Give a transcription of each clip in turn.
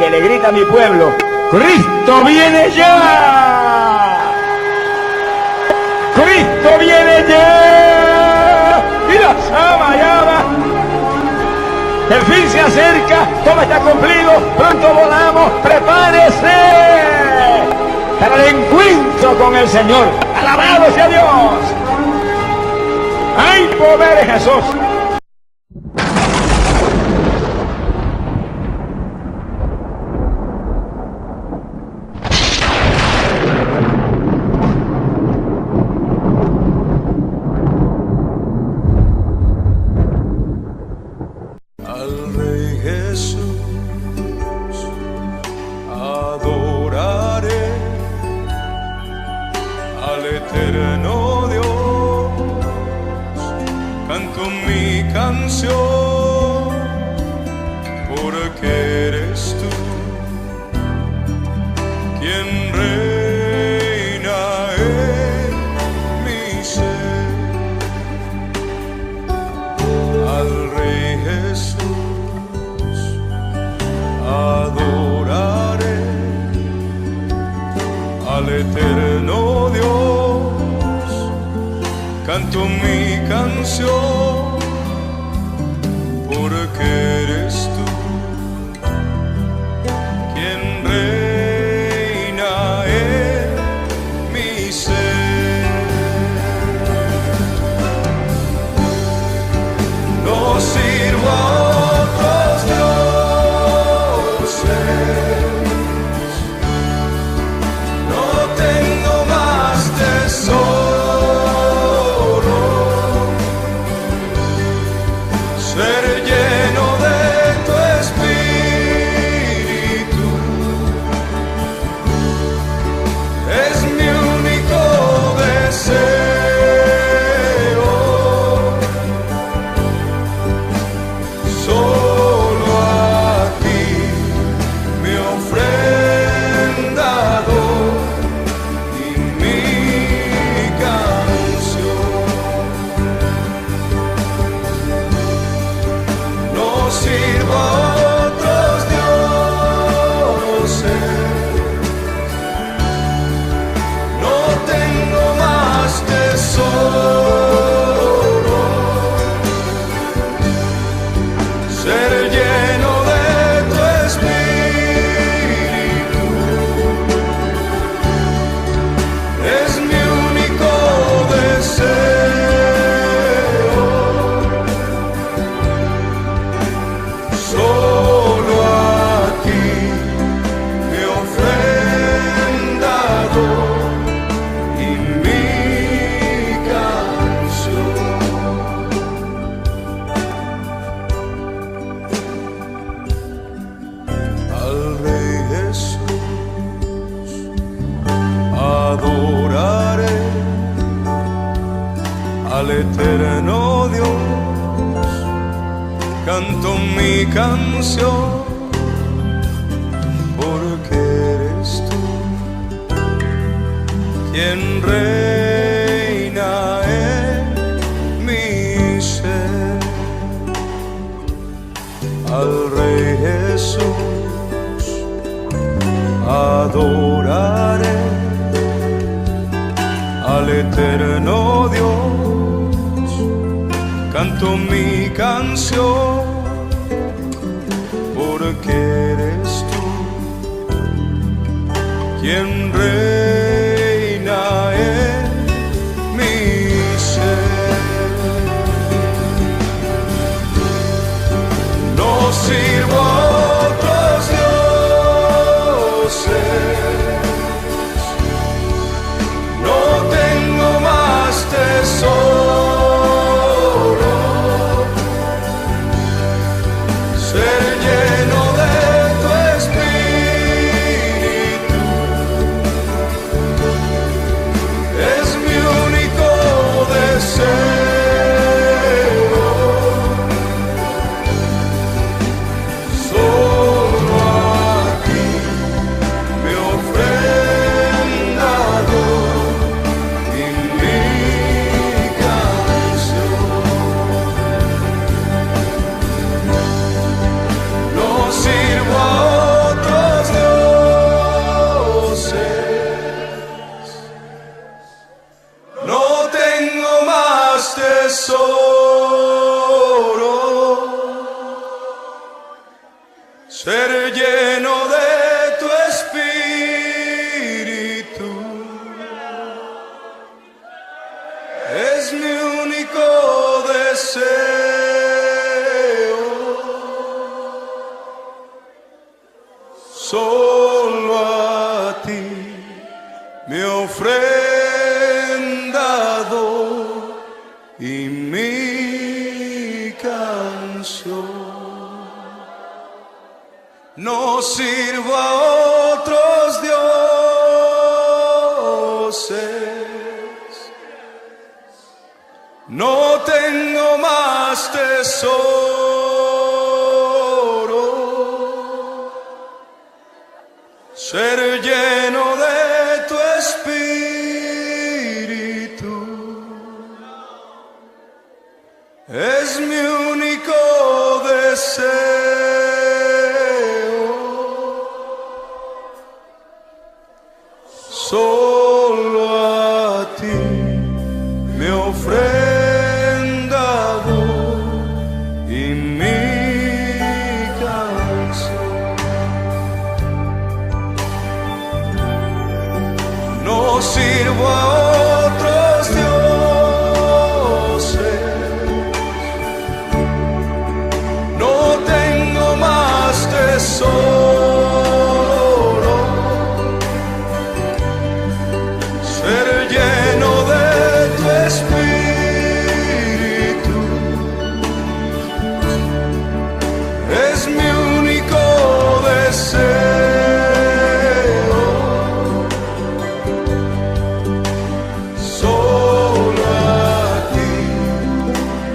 que le grita a mi pueblo: ¡Cristo viene ya! ¡Cristo viene ya! ¡Y la sama llama! El fin se acerca, todo está cumplido, pronto volamos, prepárese para el encuentro con el Señor. ¡Alabado sea Dios! ¡Hay poder en Jesús! Al Rey Jesús adoraré, al eterno Dios canto mi canción, porque eres tú quien reina en mi ser. Al Rey Jesús adoraré, al eterno Dios canto mi canción, porque eres tú quien reina en mi ser. No sirvo a otros dioses, no tengo más tesoro, ser lleno de tu espíritu es mi único deseo. Solo a ti mi ofrenda doy y mi canción. No sirvo a otros dioses, no tengo más tesoro, ser lleno de tu espíritu es mi único deseo. Solo a ti mi ofrenda doy y mi canción. Al Rey Jesús adoraré, al eterno Dios canto mi canción, porque eres tú quien reina en mi ser. Al Rey Jesús adoraré, al eterno Dios canto mi canción, porque eres tú quien reina en mi ser. No sirvo a otros dioses, no tengo más tesoro, ser lleno de tu espíritu tesoro, ser lleno de tu espíritu. Es mi único deseo. Solo a ti me ofrendado y mi canción. No sirvo a otros dioses, no tengo más tesoro, ser lleno de tu espíritu. Es mi único deseo. Solo a ti me ofrendado y mi canción. No sirvo a otros dioses, no tengo más tesoro, ser lleno de tu espíritu. Es mi único deseo. Solo a ti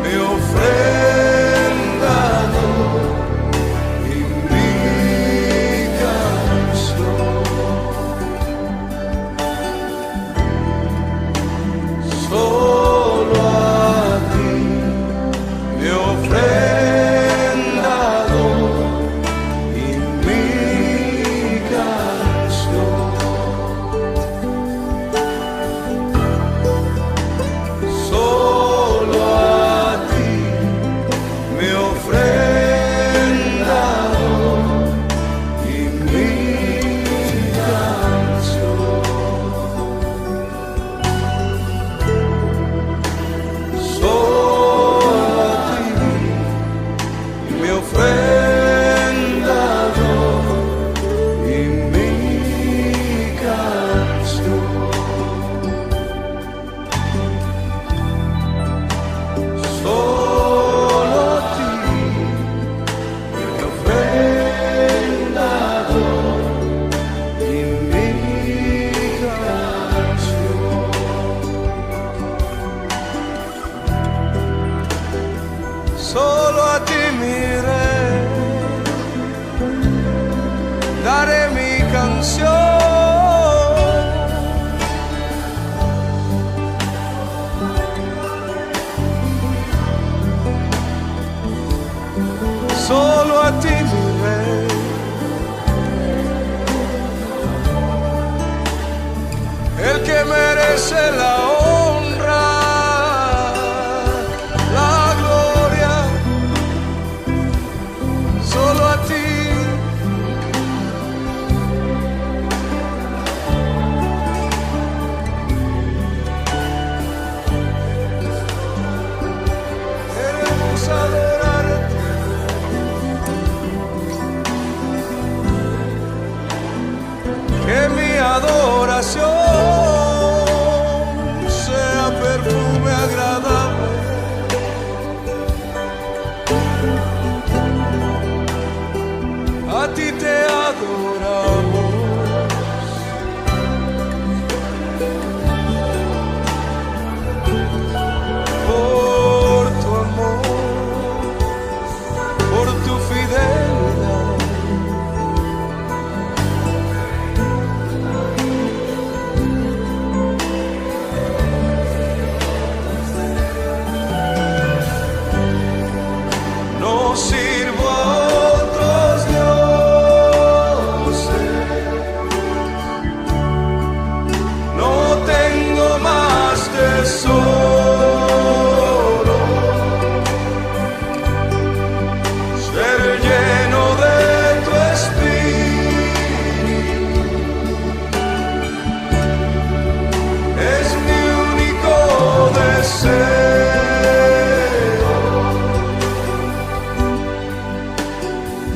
me ofrendado y mi canción. Solo a ti me ofrendado y mi canción. Solo a ti me ofrendado y mi canción. Solo a ti me ofrendado y mi canción. Solo a ti me ofrendado y mi canción. Solo a ti, mi rey, daré mi canción. Solo a ti, mi rey, el que merece la honra, la gloria. Solo a ti. Queremos adorarte. Que mi adoración deseo,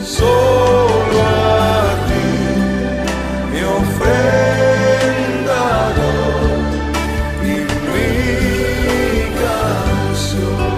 solo a ti mi ofrenda doy y mi canción.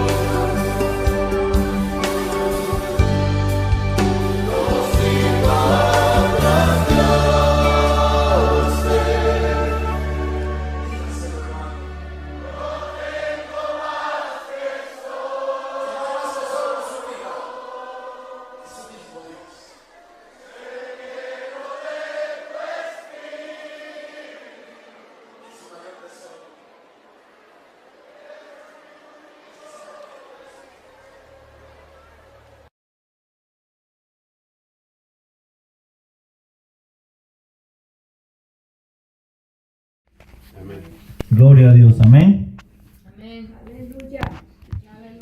Gloria a Dios, amén.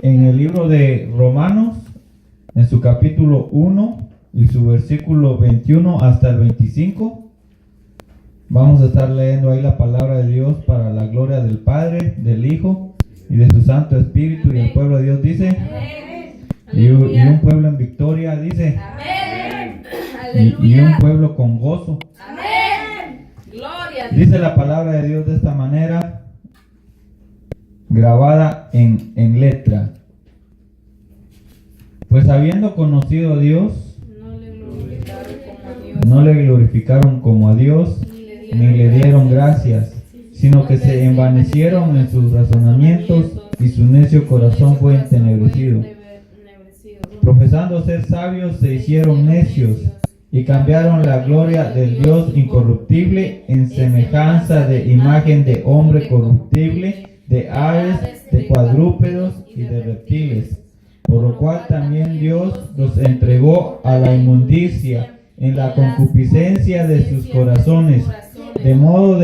En el libro de Romanos, en su capítulo 1 y su versículo 21 hasta el 25, vamos a estar leyendo ahí la palabra de Dios para la gloria del Padre, del Hijo y de su Santo Espíritu. Y el pueblo de Dios dice, y un pueblo en victoria dice, y un pueblo con gozo. Dice la palabra de Dios de esta manera, grabada en letra. Pues habiendo conocido a Dios, no le glorificaron como a Dios, ni le dieron gracias, sino que se envanecieron en sus razonamientos y su necio corazón fue entenebrecido. Profesando ser sabios, se hicieron necios y cambiaron la gloria del Dios incorruptible en semejanza de imagen de hombre corruptible, de aves, de cuadrúpedos y de reptiles. Por lo cual también Dios los entregó a la inmundicia en la concupiscencia de sus corazones, de modo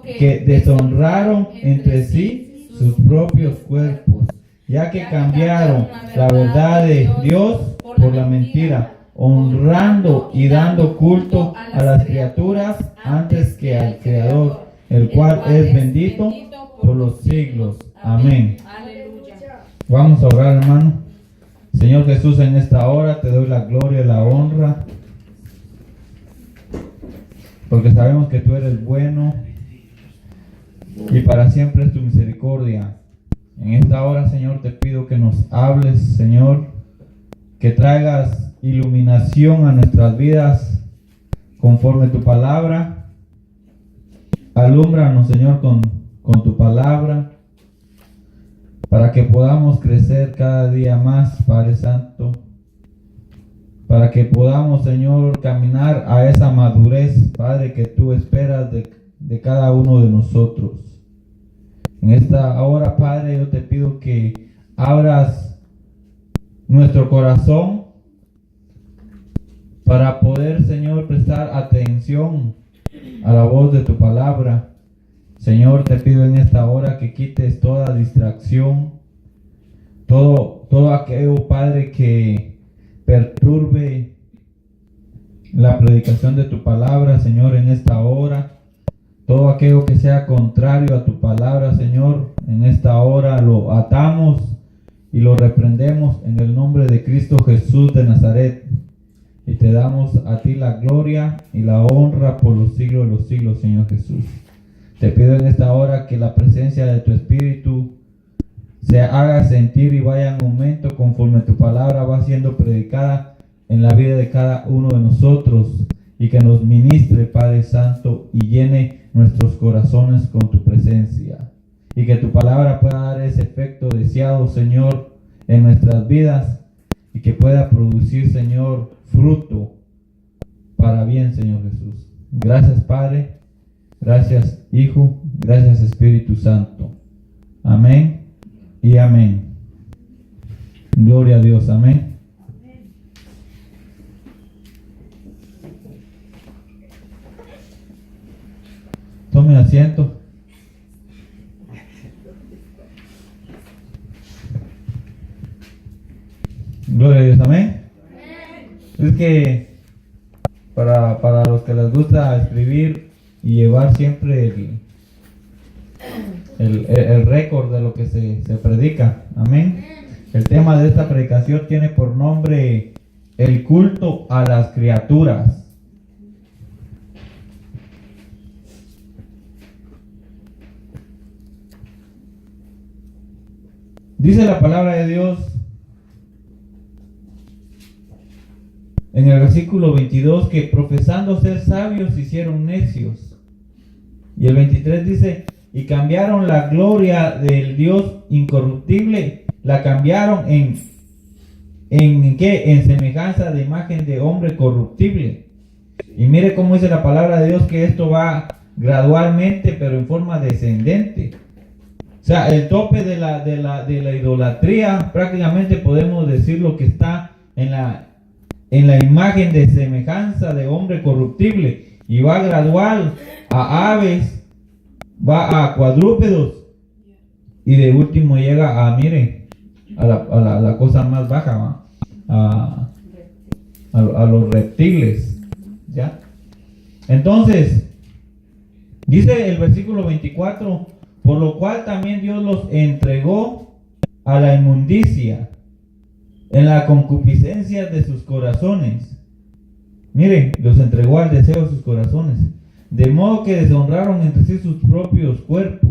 que deshonraron entre sí sus propios cuerpos, ya que cambiaron la verdad de Dios por la mentira, honrando y dando culto a las criaturas antes que al Creador, el cual es bendito por los siglos. Amén. Vamos a orar, hermano. Señor Jesús, en esta hora te doy la gloria y la honra, porque sabemos que tú eres bueno y para siempre es tu misericordia. En esta hora, Señor, te pido que nos hables, Señor, que traigas iluminación a nuestras vidas conforme tu palabra. Alúmbranos, Señor, con tu palabra, para que podamos crecer cada día más, Padre Santo, para que podamos, Señor, caminar a esa madurez, Padre, que tú esperas de cada uno de nosotros. En esta hora, Padre, yo te pido que abras nuestro corazón para poder, Señor, prestar atención a la voz de tu palabra. Señor, te pido en esta hora que quites toda distracción, todo aquello, Padre, que perturbe la predicación de tu palabra, Señor, en esta hora. Todo aquello que sea contrario a tu palabra, Señor, en esta hora lo atamos y lo reprendemos en el nombre de Cristo Jesús de Nazaret. Y te damos a ti la gloria y la honra por los siglos de los siglos, Señor Jesús. Te pido en esta hora que la presencia de tu Espíritu se haga sentir y vaya en aumento conforme tu palabra va siendo predicada en la vida de cada uno de nosotros, y que nos ministre, Padre Santo, y llene nuestros corazones con tu presencia, y que tu palabra pueda dar ese efecto deseado, Señor, en nuestras vidas, y que pueda producir, Señor, fruto para bien, Señor Jesús. Gracias, Padre. Gracias, Hijo. Gracias, Espíritu Santo. Amén y amén. Gloria a Dios. Amén. Tome asiento. Gloria a Dios. Amén. Es que para los que les gusta escribir y llevar siempre el récord de lo que se predica. Amén. El tema de esta predicación tiene por nombre el culto a las criaturas. Dice la palabra de Dios en el versículo 22 que profesando ser sabios se hicieron necios. Y el 23 dice, y cambiaron la gloria del Dios incorruptible, la cambiaron ¿en qué? En semejanza de imagen de hombre corruptible. Y mire cómo dice la palabra de Dios que esto va gradualmente, pero en forma descendente. O sea, el tope de la idolatría, prácticamente podemos decir lo que está en la imagen de semejanza de hombre corruptible, y va gradual a aves, va a cuadrúpedos, y de último llega a, mire, a la cosa más baja, ¿va? A los reptiles, ¿ya? Entonces, dice el versículo 24, por lo cual también Dios los entregó a la inmundicia en la concupiscencia de sus corazones. Miren, los entregó al deseo de sus corazones, de modo que deshonraron entre sí sus propios cuerpos.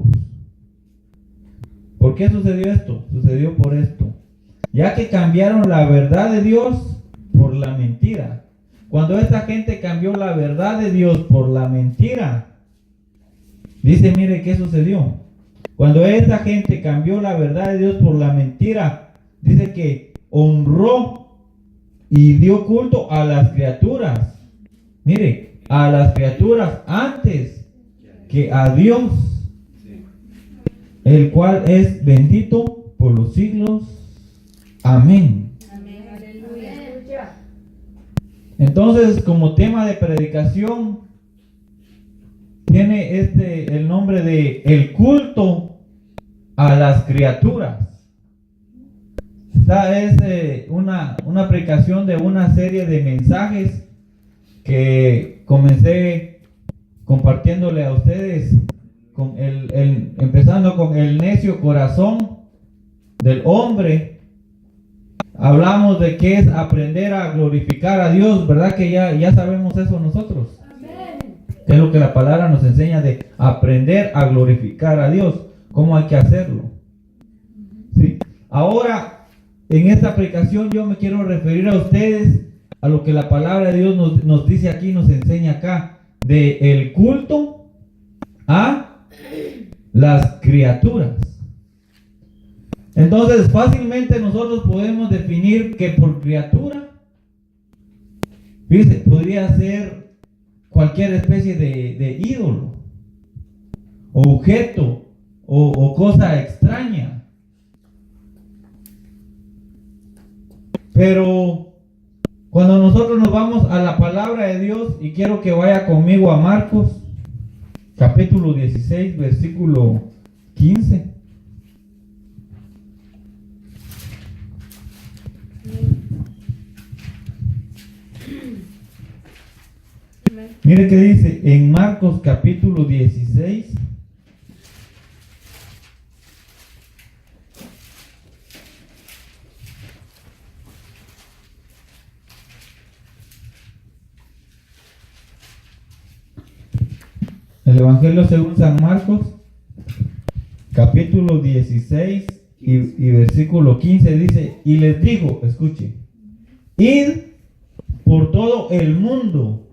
¿Por qué sucedió esto? Sucedió por esto, ya que cambiaron la verdad de Dios por la mentira. Cuando esta gente cambió la verdad de Dios por la mentira, dice, mire qué sucedió. Cuando esta gente cambió la verdad de Dios por la mentira, dice que honró y dio culto a las criaturas. Mire, a las criaturas antes que a Dios, el cual es bendito por los siglos. Amén. Amén. Aleluya. Entonces, como tema de predicación, tiene el nombre de el culto a las criaturas. Esta es una predicación de una serie de mensajes que comencé compartiéndole a ustedes, con empezando con el necio corazón del hombre. Hablamos de qué es aprender a glorificar a Dios, ¿verdad? Que ya sabemos eso nosotros. Es lo que la palabra nos enseña, de aprender a glorificar a Dios, cómo hay que hacerlo. ¿Sí? Ahora, en esta predicación yo me quiero referir a ustedes a lo que la palabra de Dios nos dice aquí, nos enseña acá, de el culto a las criaturas. Entonces, fácilmente nosotros podemos definir que por criatura, fíjense, podría ser cualquier especie de ídolo, o objeto, o cosa extraña. Pero cuando nosotros nos vamos a la palabra de Dios, y quiero que vaya conmigo a Marcos, capítulo 16, versículo 15. Mire que dice en Marcos capítulo 16, el Evangelio según San Marcos, capítulo 16 y versículo 15 dice, y les dijo, escuche, id por todo el mundo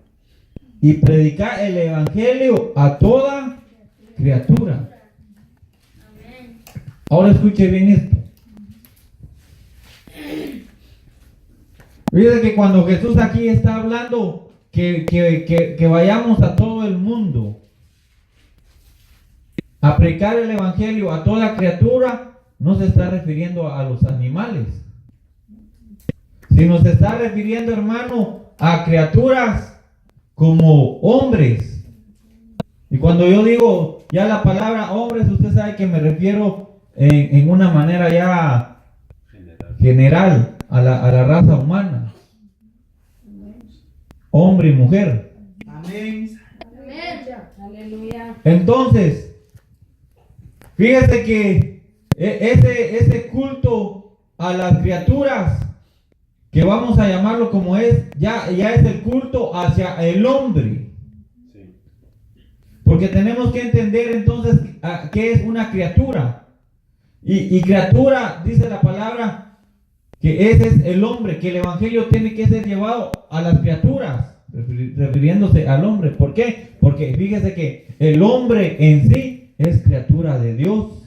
y predicar el Evangelio a toda criatura. Ahora escuche bien esto. Fíjate que cuando Jesús aquí está hablando que vayamos a todo el mundo a predicar el Evangelio a toda criatura, no se está refiriendo a los animales, sino se está refiriendo, hermano, a criaturas como hombres. Y cuando yo digo ya la palabra hombres, usted sabe que me refiero en una manera ya general a la raza humana, hombre y mujer. Amén. Aleluya. Entonces, Fíjese que ese culto a las criaturas, que vamos a llamarlo como es, ya es el culto hacia el hombre. Porque tenemos que entender entonces qué es una criatura. Y criatura, dice la palabra, que ese es el hombre, que el evangelio tiene que ser llevado a las criaturas, refiriéndose al hombre. ¿Por qué? Porque fíjese que el hombre en sí es criatura de Dios.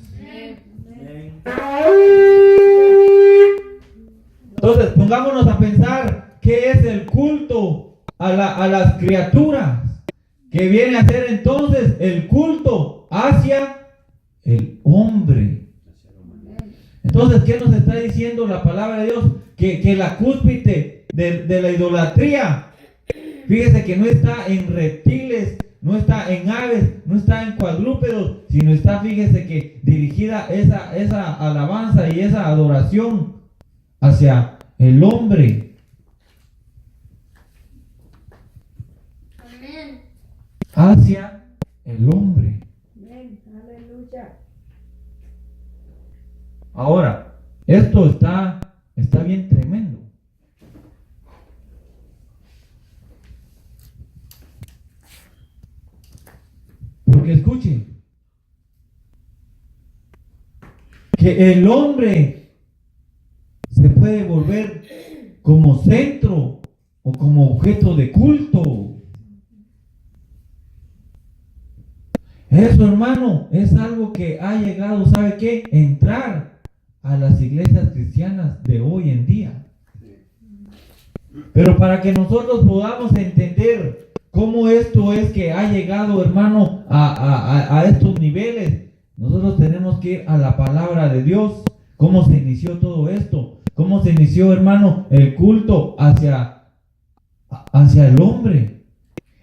Entonces, pongámonos a pensar qué es el culto a las criaturas, que viene a ser entonces el culto hacia el hombre. Entonces, ¿qué nos está diciendo la palabra de Dios? Que la cúspide de la idolatría, fíjese que no está en reptiles, no está en aves, no está en cuadrúpedos, sino está, fíjese que dirigida esa alabanza y esa adoración hacia el hombre. Amén. Hacia el hombre. Amén. Aleluya. Ahora, esto está bien tremendo. Porque escuchen, que el hombre se puede volver como centro o como objeto de culto. Eso, hermano, es algo que ha llegado, ¿sabe qué? Entrar a las iglesias cristianas de hoy en día. Pero para que nosotros podamos entender cómo esto es que ha llegado, hermano, a estos niveles, nosotros tenemos que ir a la palabra de Dios. ¿Cómo se inició todo esto? ¿Cómo se inició, hermano, el culto hacia el hombre?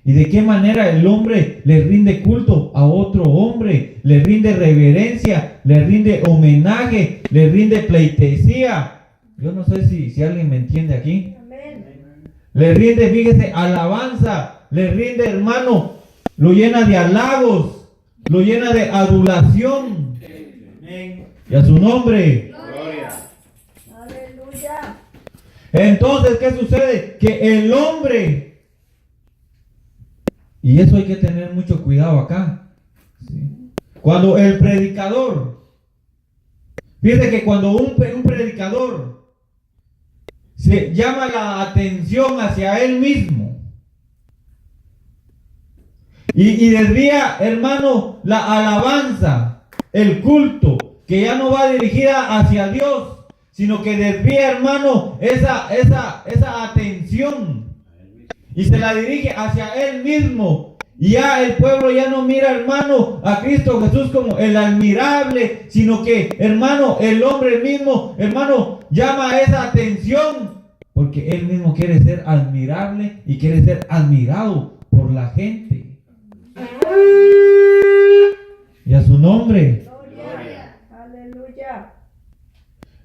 ¿Y de qué manera el hombre le rinde culto a otro hombre? Le rinde reverencia, le rinde homenaje, le rinde pleitesía. Yo no sé si alguien me entiende aquí. Amén. Le rinde, fíjese, alabanza, le rinde, hermano, lo llena de halagos, lo llena de adulación. Y a su nombre. Gloria. Aleluya. Entonces, ¿qué sucede? Que el hombre, y eso hay que tener mucho cuidado acá, ¿sí? Cuando el predicador, fíjese que cuando un predicador se llama la atención hacia él mismo y desvía, hermano, la alabanza, el culto, que ya no va dirigida hacia Dios, sino que desvía, hermano, esa atención y se la dirige hacia él mismo. Y ya el pueblo ya no mira, hermano, a Cristo Jesús como el admirable, sino que, hermano, el hombre mismo, hermano, llama a esa atención, porque él mismo quiere ser admirable y quiere ser admirado por la gente. Y a su nombre. Gloria. Aleluya.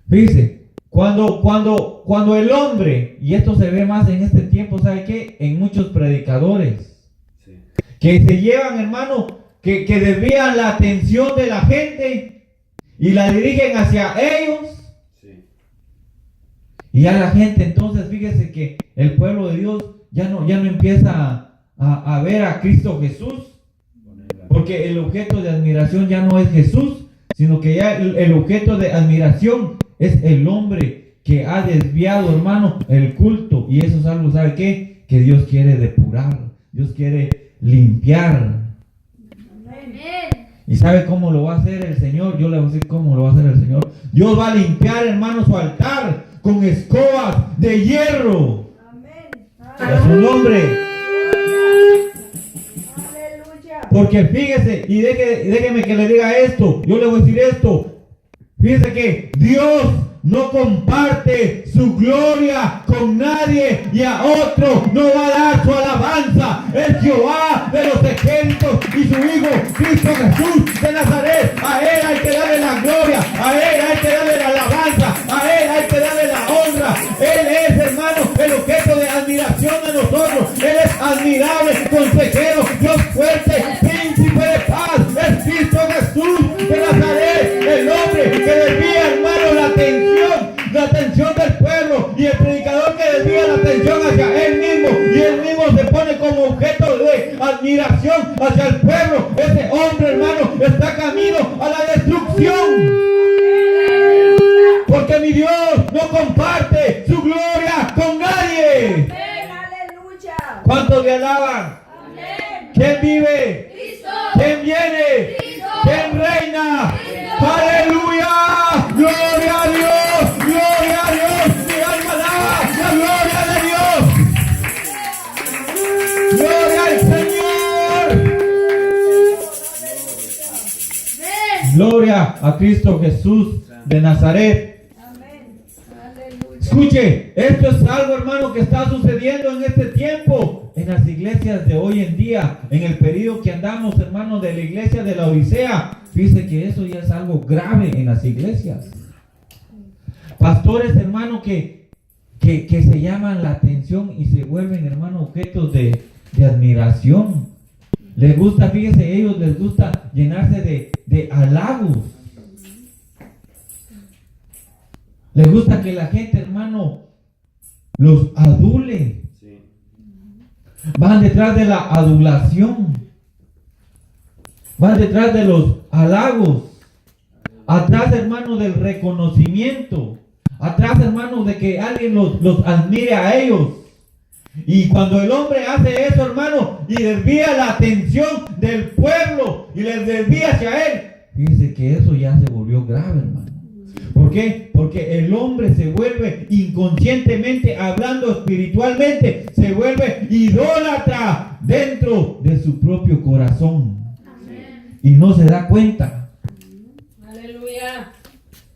Fíjese, cuando el hombre, y esto se ve más en este tiempo, ¿sabe qué? En muchos predicadores, que se llevan, hermano, que desvían la atención de la gente y la dirigen hacia ellos. Y ya la gente, entonces, fíjese que el pueblo de Dios ya no empieza a ver a Cristo Jesús, porque el objeto de admiración ya no es Jesús, sino que ya el objeto de admiración es el hombre que ha desviado, hermano, el culto. Y eso es algo, ¿sabe qué? Que Dios quiere depurar, Dios quiere limpiar. Amén. ¿Y sabe cómo lo va a hacer el Señor? Yo le voy a decir cómo lo va a hacer el Señor. Dios va a limpiar, hermano, su altar con escobas de hierro. Amén. Y a su nombre. Aleluya. Porque fíjese, y déjeme que le diga esto, yo le voy a decir esto. Fíjese que Dios no comparte su gloria con nadie y a otro no va a dar su alabanza. Es Jehová de los ejércitos y su Hijo Cristo Jesús de Nazaret. A Él hay que darle la gloria, a Él hay que darle la alabanza, a Él hay que darle la honra. Él es, hermano, el objeto de admiración de nosotros. Él es admirable, consejero, Dios fuerte, príncipe de paz, es Cristo Jesús de Nazaret. hacia el pueblo, ese hombre, hermano, está camino a la destrucción. Porque mi Dios no comparte su gloria con nadie. Aleluya. ¿Cuántos le alaban? Amén. ¿Quién vive? Cristo. ¿Quién viene? Cristo. ¿Quién reina? Cristo. ¡Aleluya! ¡Gloria a Dios! ¡Gloria a Dios! ¡Mi alma alaba la gloria de Dios! ¡Gloria al Señor! ¡Gloria a Cristo Jesús de Nazaret! Amén. Aleluya. Escuche, esto es algo, hermano, que está sucediendo en este tiempo, en las iglesias de hoy en día, en el periodo que andamos, hermano, de la iglesia de la Odisea. Fíjese que eso ya es algo grave en las iglesias. Pastores, hermano, que se llaman la atención y se vuelven, hermano, objetos de admiración. Les gusta, fíjese, ellos les gusta llenarse de halagos. Les gusta que la gente, hermano, los adule. Van detrás de la adulación. Van detrás de los halagos. Atrás, hermano, del reconocimiento. Atrás, hermano, de que alguien los admire a ellos. Y cuando el hombre hace eso, hermano, y desvía la atención del pueblo y les desvía hacia él, fíjense que eso ya se volvió grave, hermano. ¿Por qué? Porque el hombre se vuelve inconscientemente, hablando espiritualmente, se vuelve idólatra dentro de su propio corazón. Amén. Y no se da cuenta. Aleluya.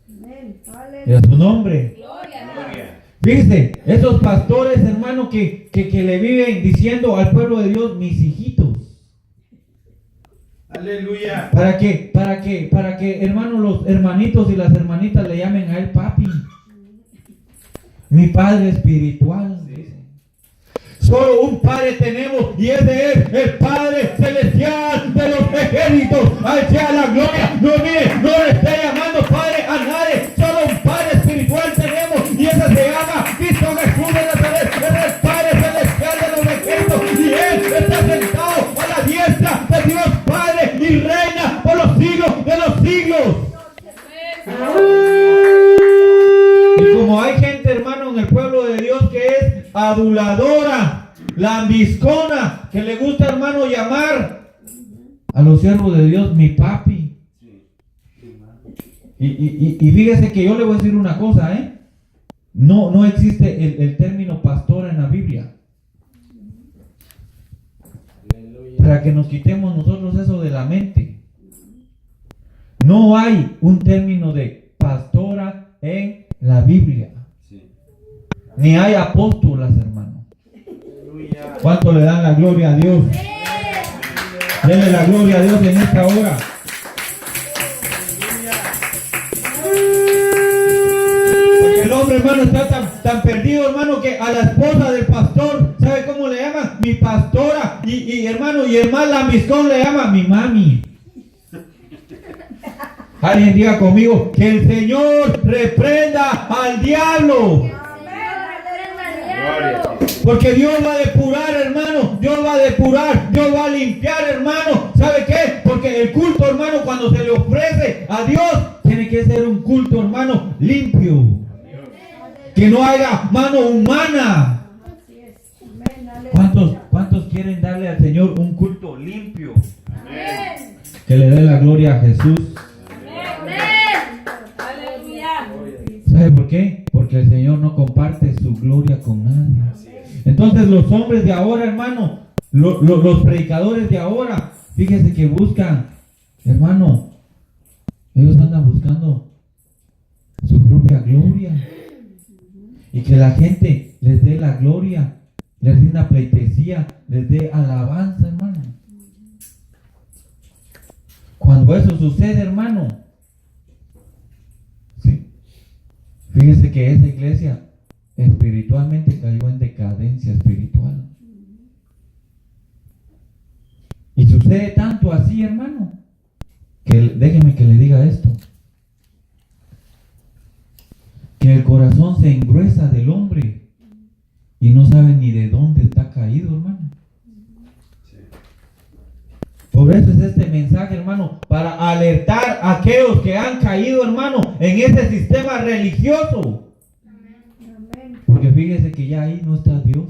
Amén. Y a su nombre. Gloria. Fíjense, esos pastores, hermano, que le viven diciendo al pueblo de Dios, mis hijitos. Aleluya. Para que, hermano, los hermanitos y las hermanitas le llamen a él papi. Mi padre espiritual. Solo un Padre tenemos y es de Él, el Padre celestial de los ejércitos. A Él sea la gloria. No, mire, no le esté llamando Padre a nadie. Solo un Padre espiritual tenemos y ese se llama Cristo Jesús de Nazaret. Es el Padre celestial de los ejércitos y Él está sentado a la diestra de Dios Padre y reina por los siglos de los siglos. Y como hay gente, hermano, en el pueblo de Dios que es aduladora, lambiscona, que le gusta, hermano, llamar a los siervos de Dios mi papi. Y fíjese que yo le voy a decir una cosa, no existe el término pastor en la Biblia. Para que nos quitemos nosotros eso de la mente. No hay un término de pastora en la Biblia. Ni hay apóstolas, hermano. ¿Cuánto le dan la gloria a Dios? Denle la gloria a Dios en esta hora. Porque el hombre, hermano, está tan perdido, hermano, que a la esposa del pastor, ¿sabe cómo le llaman? Mi pastora. Y hermano, y el más lambiscón le llama mi mami. Alguien diga conmigo, que el Señor reprenda al diablo. Porque Dios va a depurar, hermano. Dios va a depurar, Dios va a limpiar, hermano. ¿Sabe qué? Porque el culto, hermano, cuando se le ofrece a Dios, tiene que ser un culto, hermano, limpio. Que no haya mano humana. ¿Cuántos quieren darle al Señor un culto limpio? Que le dé la gloria a Jesús. ¿Sabe por qué? Porque el Señor no comparte su gloria con nadie. Entonces los hombres de ahora, hermano, los predicadores de ahora, fíjese que buscan, hermano, ellos andan buscando su propia gloria. Y que la gente les dé la gloria, les dé una pleitesía, les dé alabanza, hermano. Cuando eso sucede, hermano, sí, fíjese que esa iglesia espiritualmente cayó en decadencia espiritual. Y sucede tanto así, hermano, que déjeme que le diga esto, que el corazón se engruesa del hombre y no sabe ni de dónde está caído, hermano. Por eso es este mensaje, hermano, para alertar a aquellos que han caído, hermano, en ese sistema religioso. Amén. Porque fíjese que ya ahí no está Dios.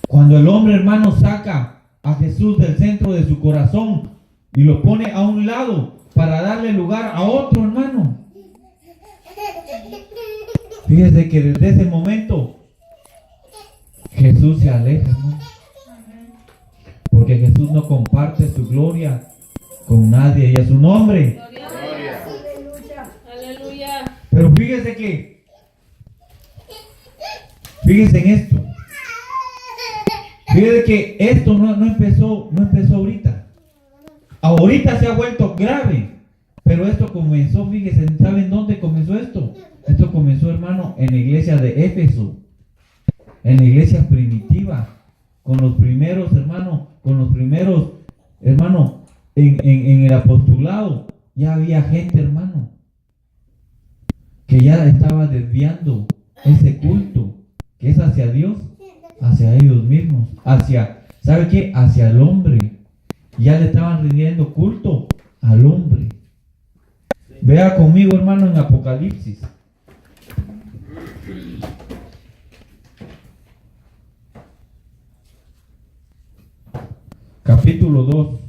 Cuando el hombre, hermano, saca a Jesús del centro de su corazón y lo pone a un lado para darle lugar a otro, hermano. Fíjese que desde ese momento Jesús se aleja, hermano. Porque Jesús no comparte su gloria con nadie y a su nombre. Gloria. Aleluya. Aleluya. Pero fíjese en esto. Fíjese que esto no empezó ahorita. Ahorita se ha vuelto grave. Pero esto comenzó, fíjese, ¿saben dónde comenzó esto? Esto comenzó, hermano, en la iglesia de Éfeso. En la iglesia primitiva. Con los primeros, hermano, en el apostolado. Ya había gente, hermano, que ya estaba desviando ese culto, que es hacia Dios, hacia ellos mismos, ¿sabe qué? Hacia el hombre. Ya le estaban rindiendo culto al hombre. Vea conmigo, hermano, en Apocalipsis. Capítulo 2.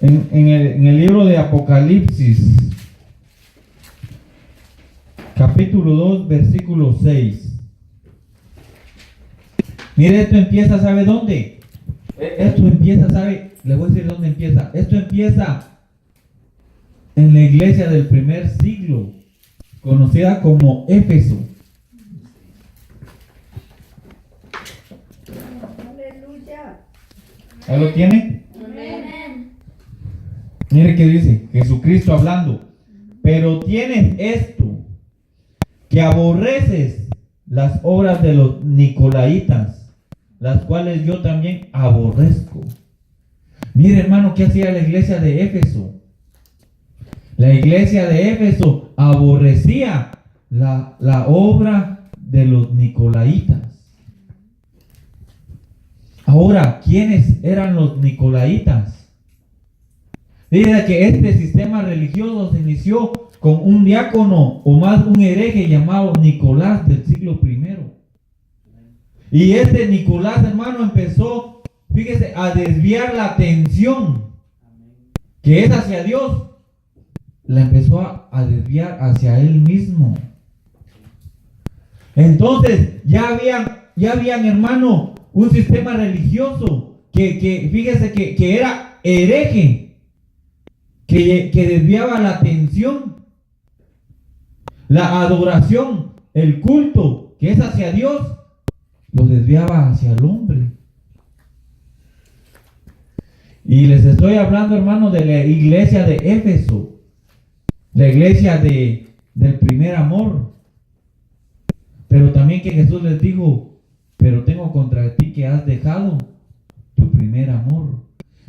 En el libro de Apocalipsis, capítulo 2, versículo 6. Mire, esto empieza, ¿sabe dónde? Esto empieza, ¿sabe? Le voy a decir dónde empieza. Esto empieza en la iglesia del primer siglo, conocida como Éfeso. Aleluya. ¿Ahí lo tiene? Amén. Mire que dice Jesucristo hablando. Pero tienes esto, que aborreces las obras de los nicolaitas, las cuales yo también aborrezco. Mire, hermano, ¿qué hacía la iglesia de Éfeso? La iglesia de Éfeso aborrecía la obra de los nicolaitas. Ahora, ¿quiénes eran los nicolaitas? Dice que este sistema religioso se inició con un diácono o más un hereje llamado Nicolás del siglo I. Y este Nicolás, hermano, empezó, fíjese, a desviar la atención que es hacia Dios. La empezó a desviar hacia él mismo. Entonces ya habían, hermano, un sistema religioso que fíjese que era hereje, que desviaba la atención, la adoración, el culto que es hacia Dios, lo desviaba hacia el hombre. Y les estoy hablando, hermano, de la iglesia de Éfeso, la iglesia del primer amor. Pero también que Jesús les dijo, pero tengo contra ti que has dejado tu primer amor.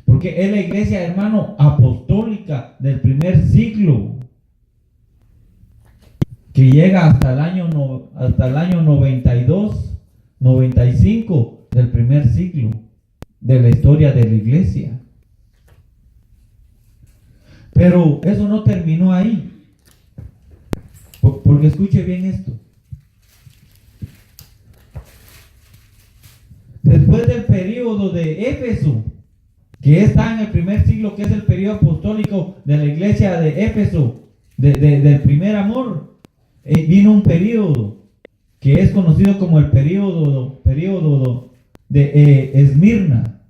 Porque es la iglesia, hermano, apostólica del primer siglo, que llega hasta el año 92, 95 del primer siglo de la historia de la iglesia. Pero eso no terminó ahí. Porque escuche bien esto. Después del periodo de Éfeso, que está en el primer siglo, que es el periodo apostólico de la iglesia de Éfeso, del primer amor, vino un periodo que es conocido como el periodo de Esmirna.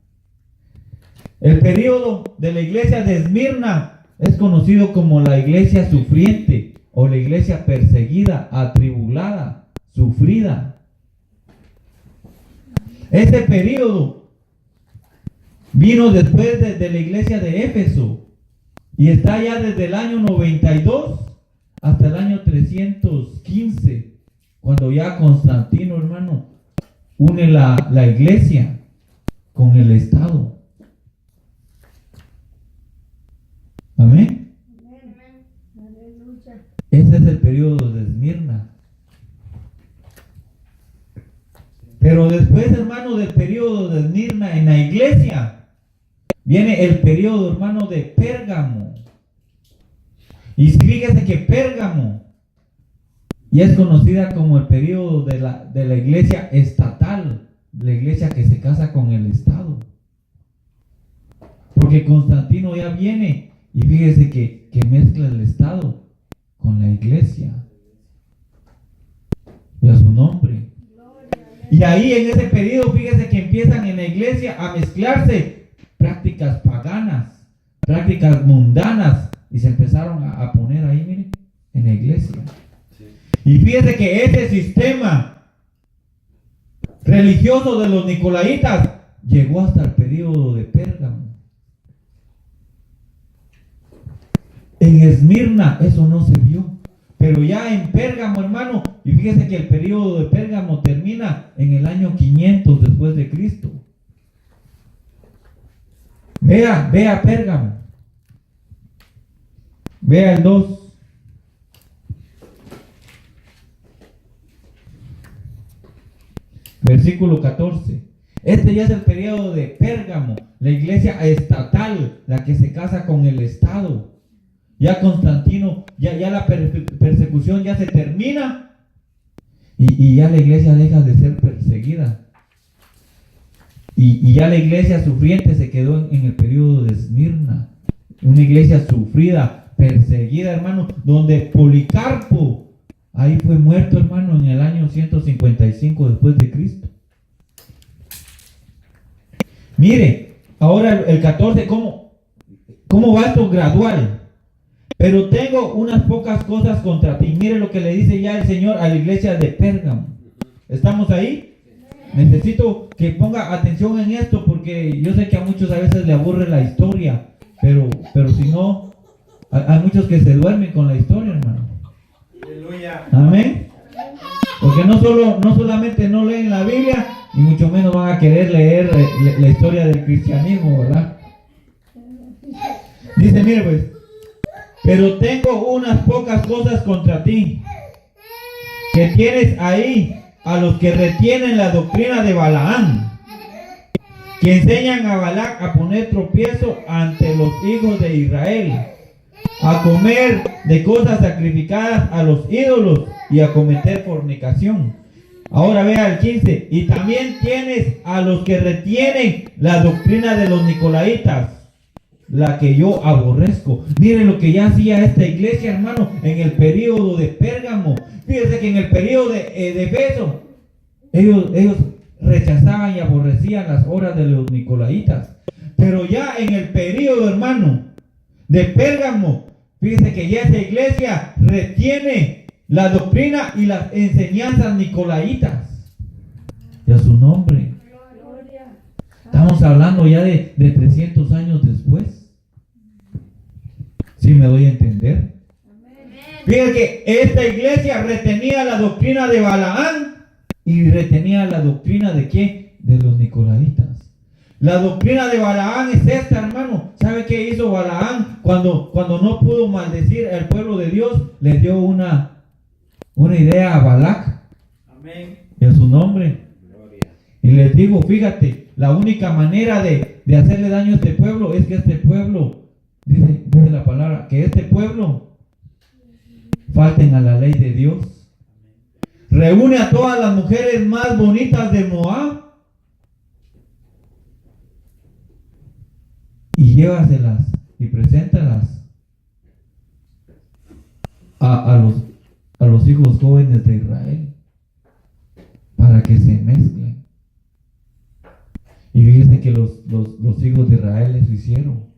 El periodo de la iglesia de Esmirna es conocido como la iglesia sufriente o la iglesia perseguida, atribulada, sufrida. Este periodo vino después de la iglesia de Éfeso y está ya desde el año 92 hasta el año 315, cuando ya Constantino, hermano, une la iglesia con el Estado. Amén. Amén. Aleluya. Ese es el periodo de Esmirna. Pero después, hermano, del periodo de Esmirna en la iglesia, viene el periodo, hermano, de Pérgamo. Y si fíjese que Pérgamo ya es conocida como el periodo de la iglesia estatal, la iglesia que se casa con el Estado. Porque Constantino ya viene y fíjese que mezcla el Estado con la iglesia. Y a su nombre. Y ahí en ese periodo, fíjese que empiezan en la iglesia a mezclarse prácticas paganas, prácticas mundanas, y se empezaron a poner ahí, mire, en la iglesia. Y fíjese que ese sistema religioso de los nicolaitas llegó hasta el periodo de Pérgamo. En Esmirna eso no se vio. Pero ya en Pérgamo, hermano, y fíjese que el periodo de Pérgamo termina en el año 500 después de Cristo. Vea Pérgamo. Vea el 2. Versículo 14. Este ya es el periodo de Pérgamo, la iglesia estatal, la que se casa con el Estado. Ya Constantino, ya la persecución ya se termina y ya la iglesia deja de ser perseguida. Y ya la iglesia sufriente se quedó en el periodo de Esmirna. Una iglesia sufrida, perseguida, hermano, donde Policarpo, ahí fue muerto, hermano, en el año 155 después de Cristo. Mire, ahora el 14, ¿cómo va esto gradual? Pero tengo unas pocas cosas contra ti. Mire lo que le dice ya el Señor a la iglesia de Pérgamo. ¿Estamos ahí? Necesito que ponga atención en esto porque yo sé que a muchos a veces le aburre la historia, pero si no, hay muchos que se duermen con la historia, hermano. Aleluya. Amén. Porque no solamente no leen la Biblia, y mucho menos van a querer leer la historia del cristianismo, ¿verdad? Dice, mire pues, pero tengo unas pocas cosas contra ti, que tienes ahí a los que retienen la doctrina de Balaam, que enseñan a Balac a poner tropiezo ante los hijos de Israel, a comer de cosas sacrificadas a los ídolos y a cometer fornicación. Ahora vea el 15. Y también tienes a los que retienen la doctrina de los nicolaitas, la que yo aborrezco. Miren lo que ya hacía esta iglesia, hermano, en el periodo de Pérgamo. Fíjense que en el periodo de Efeso, ellos rechazaban y aborrecían las obras de los nicolaitas. Pero ya en el periodo, hermano, de Pérgamo, fíjense que ya esa iglesia retiene la doctrina y las enseñanzas nicolaitas. Y a su nombre. Estamos hablando ya de 300 años después. ¿Sí me doy a entender? Fíjense que esta iglesia retenía la doctrina de Balaam y retenía la doctrina de ¿qué? De los nicolaitas. La doctrina de Balaam es esta, hermano. ¿Sabe qué hizo Balaam cuando no pudo maldecir al pueblo de Dios? Le dio una idea a Balac. Amén. Y a su nombre. Gloria. Y les digo, fíjate, la única manera de hacerle daño a este pueblo es que este pueblo, dice la palabra, que este pueblo falten a la ley de Dios. Reúne a todas las mujeres más bonitas de Moab y llévaselas y preséntalas a los hijos jóvenes de Israel para que se mezclen. Y fíjense que los hijos de Israel eso hicieron.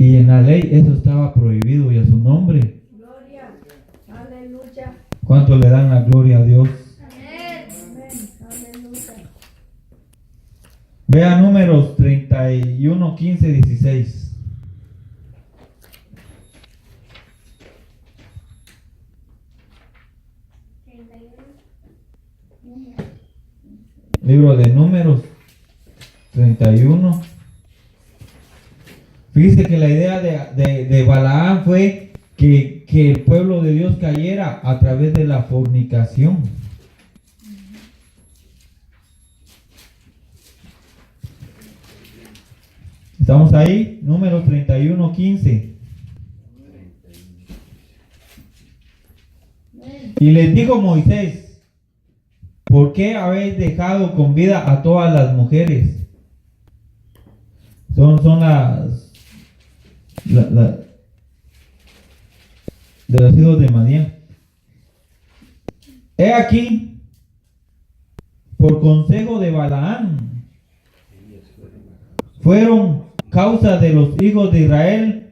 Y en la ley eso estaba prohibido, y a su nombre. Gloria. Aleluya. ¿Cuánto le dan la gloria a Dios? Amén. Aleluya. Vea Números 31, 15, 16. Libro de Números 31. Fíjese que la idea de Balaam fue que el pueblo de Dios cayera a través de la fornicación. ¿Estamos ahí? Número 31:15. Y les dijo Moisés: ¿por qué habéis dejado con vida a todas las mujeres? Son de los hijos de Madián. He aquí, por consejo de Balaam, fueron causa de los hijos de Israel.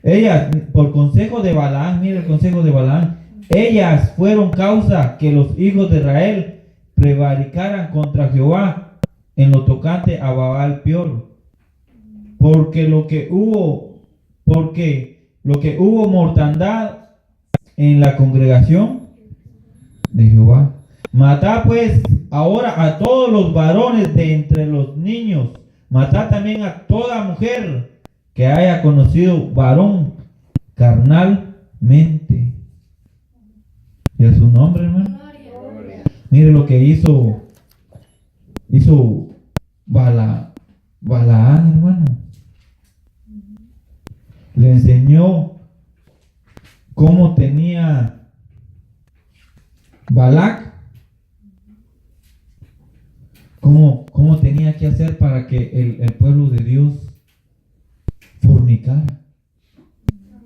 Ellas, por consejo de Balaam, mire el consejo de Balaam, ellas fueron causa que los hijos de Israel prevaricaran contra Jehová en lo tocante a Baal Peor, porque lo que hubo mortandad en la congregación de Jehová. Matad pues ahora a todos los varones de entre los niños, matad también a toda mujer que haya conocido varón carnalmente. Y a su nombre, hermano. Mire lo que hizo Balaam, hermano. Le enseñó cómo tenía Balac, cómo tenía que hacer para que el pueblo de Dios fornicara.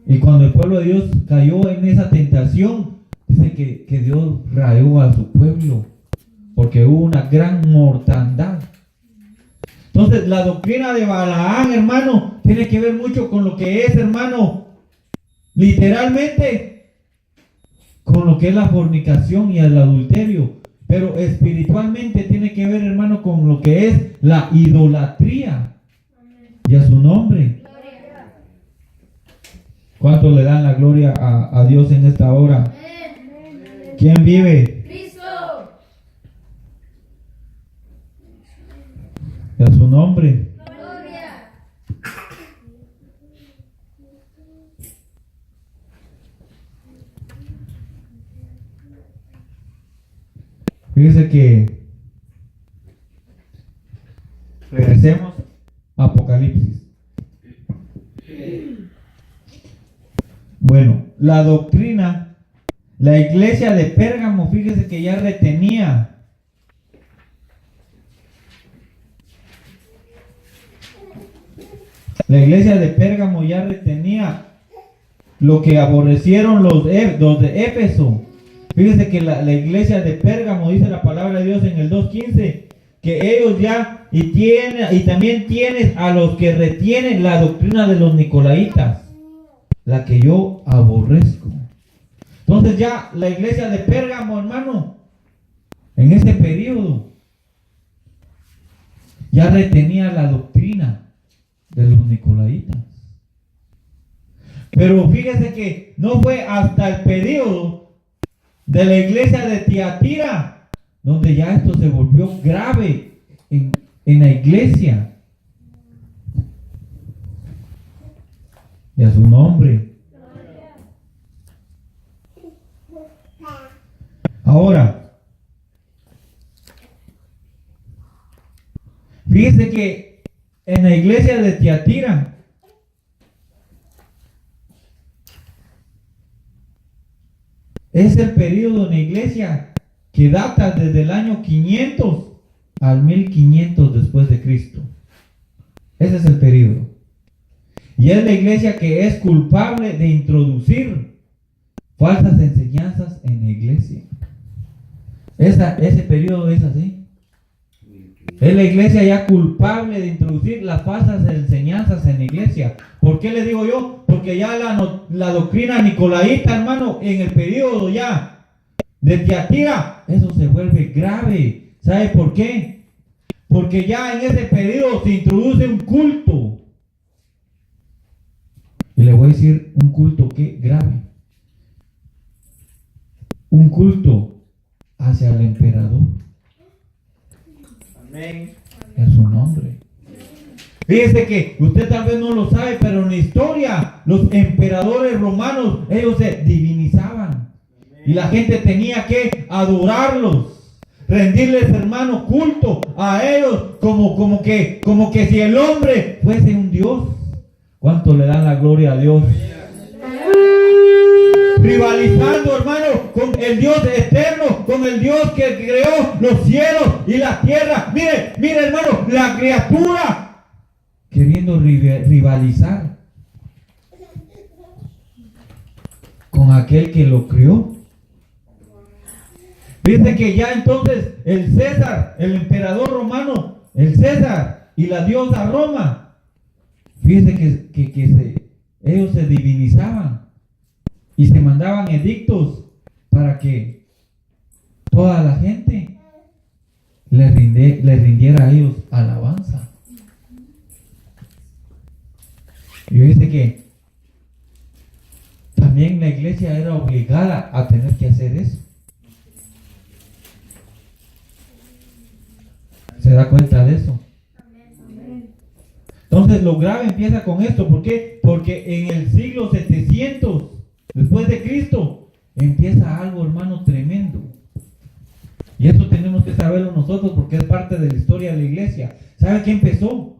Y cuando el pueblo de Dios cayó en esa tentación, dice que Dios rayó a su pueblo, porque hubo una gran mortandad. Entonces la doctrina de Balaam, hermano, tiene que ver mucho con lo que es, hermano, literalmente, con lo que es la fornicación y el adulterio. Pero espiritualmente tiene que ver, hermano, con lo que es la idolatría. Y a su nombre. ¿Cuánto le dan la gloria a Dios en esta hora? ¿Quién vive? Cristo. Y a su nombre. Gloria. Fíjese que regresemos a Apocalipsis. Bueno, la doctrina, la iglesia de Pérgamo, fíjese que ya retenía lo que aborrecieron los de Éfeso. Fíjese que la iglesia de Pérgamo, dice la palabra de Dios en el 2:15, que ellos ya y también tienes a los que retienen la doctrina de los nicolaitas, la que yo aborrezco. Entonces ya la iglesia de Pérgamo, hermano, en ese periodo ya retenía la doctrina de los nicolaitas. Pero fíjese que no fue hasta el periodo de la iglesia de Tiatira donde ya esto se volvió grave en la iglesia. Y a su nombre. Ahora, fíjese que en la iglesia de Tiatira es el periodo en la iglesia que data desde el año 500 al 1500 después de Cristo. Ese es el periodo. Y es la iglesia que es culpable de introducir falsas enseñanzas en la iglesia. Ese periodo es así. Es la iglesia ya culpable de introducir las falsas enseñanzas en la iglesia. ¿Por qué le digo yo? Porque ya la doctrina nicolaíta, hermano, en el periodo ya de Tiatira, eso se vuelve grave. ¿Sabe por qué? Porque ya en ese periodo se introduce un culto. Y le voy a decir un culto que grave. Un culto hacia el emperador. Amén. En su nombre. Fíjese que usted tal vez no lo sabe, pero en la historia los emperadores romanos, ellos se divinizaban. Y la gente tenía que adorarlos, rendirles, hermano, culto a ellos, como que si el hombre fuese un Dios. ¿Cuánto le dan la gloria a Dios? Rivalizando, hermano, con el Dios eterno, con el Dios que creó los cielos y la tierra. Mire, hermano, la criatura queriendo rivalizar con aquel que lo crió. Fíjense que ya entonces el César, el emperador romano, el César y la diosa Roma, fíjense que ellos se divinizaban y se mandaban edictos para que toda la gente le rindiera a ellos alabanza. Y dice que también la iglesia era obligada a tener que hacer eso. ¿Se da cuenta de eso? Entonces lo grave empieza con esto. ¿Por qué? Porque en el siglo 700 después de Cristo empieza algo, hermano, tremendo. Y esto tenemos que saberlo nosotros porque es parte de la historia de la iglesia. ¿Sabe qué empezó?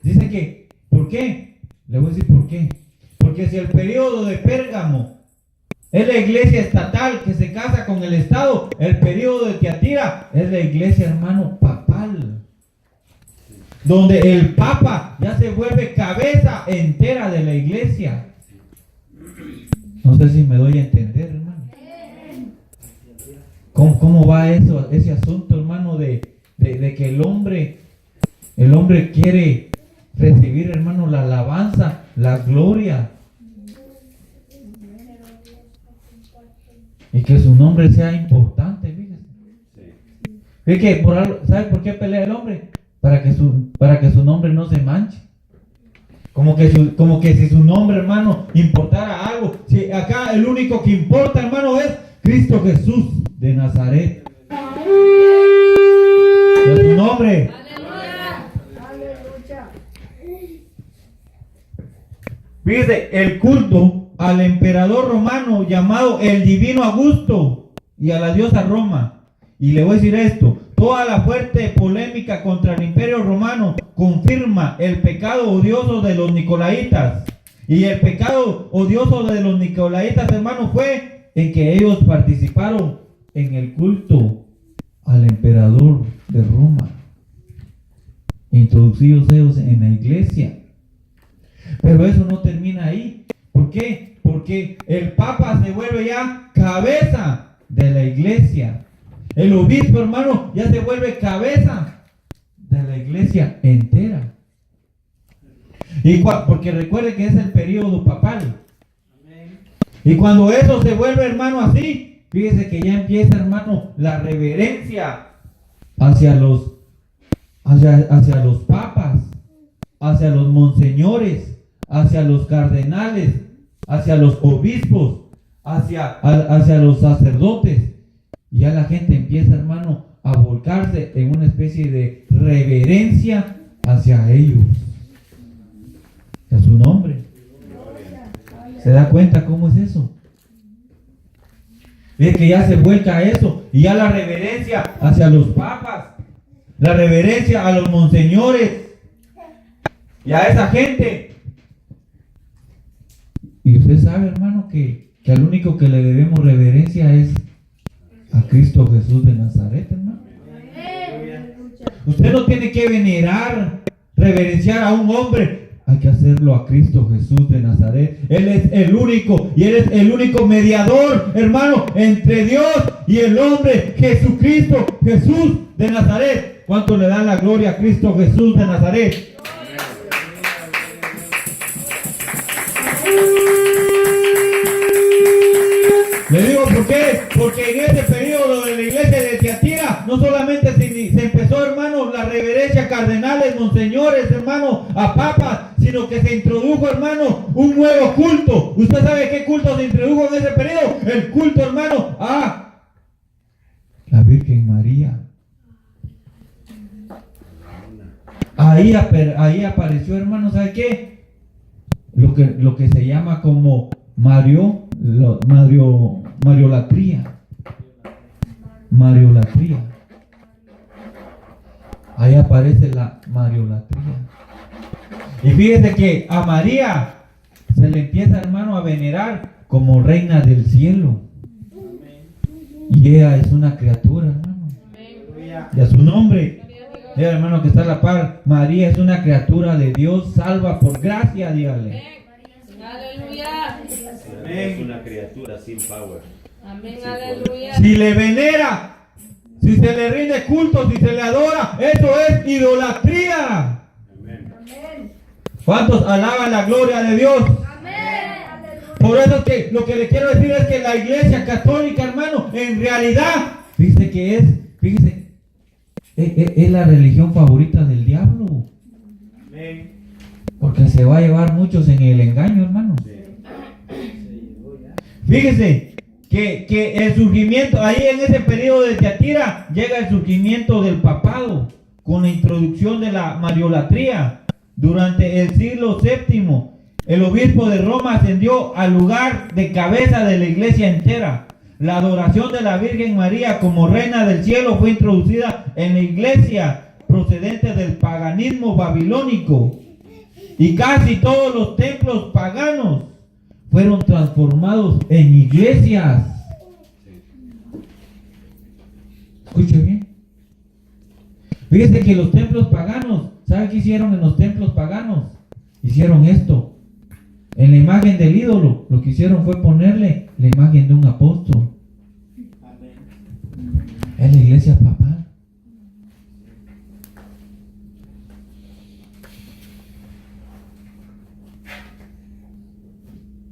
Dice que, ¿por qué? Le voy a decir por qué. Porque si el periodo de Pérgamo es la iglesia estatal que se casa con el Estado, el periodo de Tiatira es la iglesia, hermano, papal, donde el Papa ya se vuelve cabeza entera de la iglesia. No sé si me doy a entender, hermano. ¿Cómo va eso, ese asunto, hermano, de que el hombre quiere recibir, hermano, la alabanza, la gloria, y que su nombre sea importante? Fíjese. ¿Sabe por qué pelea el hombre? Para que su nombre no se manche. Como que si su nombre, hermano, importara algo. Si acá el único que importa, hermano, es Cristo Jesús de Nazaret. De su nombre. Aleluya. Fíjese, el culto al emperador romano llamado el divino Augusto y a la diosa Roma. Y le voy a decir esto: toda la fuerte polémica contra el imperio romano confirma el pecado odioso de los nicolaitas. Y el pecado odioso de los nicolaitas, hermano, fue en que ellos participaron en el culto al emperador de Roma, introducidos ellos en la iglesia. Pero eso no termina ahí. ¿Por qué? Porque el Papa se vuelve ya cabeza de la iglesia. El obispo, hermano, ya se vuelve cabeza de la iglesia entera. Porque recuerde que es el periodo papal. Y cuando eso se vuelve, hermano, así, fíjese que ya empieza, hermano, la reverencia hacia los papas, hacia los monseñores, hacia los cardenales, hacia los obispos, hacia los sacerdotes. Y ya la gente empieza, hermano, a volcarse en una especie de reverencia hacia ellos, a su nombre. ¿Se da cuenta cómo es eso? Es que ya se vuelca a eso, y ya la reverencia hacia los papas, la reverencia a los monseñores y a esa gente. Y usted sabe, hermano, que al único que le debemos reverencia es a Cristo Jesús de Nazaret, hermano. Usted no tiene que venerar, reverenciar a un hombre. Hay que hacerlo a Cristo Jesús de Nazaret. Él es el único, y Él es el único mediador, hermano, entre Dios y el hombre, Jesucristo, Jesús de Nazaret. ¿Cuánto le dan la gloria a Cristo Jesús de Nazaret? Le digo por qué, porque en ese periodo de la iglesia de Tiatira no solamente se empezó, hermano, la reverencia a cardenales, monseñores, hermano, a papas, sino que se introdujo, hermano, un nuevo culto. ¿Usted sabe qué culto se introdujo en ese periodo? El culto, hermano, a la Virgen María, a ahí apareció, hermano, ¿sabe qué? Lo que se llama como mariolatría. Mariolatría. Ahí aparece la mariolatría. Y fíjese que a María se le empieza, hermano, a venerar como reina del cielo. Y ella es una criatura, hermano. Y a su nombre, ella, hermano, que está a la par, María es una criatura de Dios, salva por gracia, dígale. Aleluya. Es una criatura sin power. Amén, aleluya. Si le venera, si se le rinde culto, si se le adora, eso es idolatría. Amén. Amén. ¿Cuántos alaban la gloria de Dios? Amén. Por eso que lo que le quiero decir es que la iglesia católica, hermano, en realidad, fíjese, es la religión favorita del diablo. Amén. Porque se va a llevar muchos en el engaño, hermano. Fíjese que el surgimiento, ahí en ese periodo de Tiatira, llega el surgimiento del papado con la introducción de la mariolatría. Durante el siglo VII, el obispo de Roma ascendió al lugar de cabeza de la iglesia entera. La adoración de la Virgen María como reina del cielo fue introducida en la iglesia procedente del paganismo babilónico. Y casi todos los templos paganos fueron transformados en iglesias. Escuche bien. Fíjese que los templos paganos, ¿sabe qué hicieron en los templos paganos? Hicieron esto. En la imagen del ídolo, lo que hicieron fue ponerle la imagen de un apóstol. Es la iglesia papal.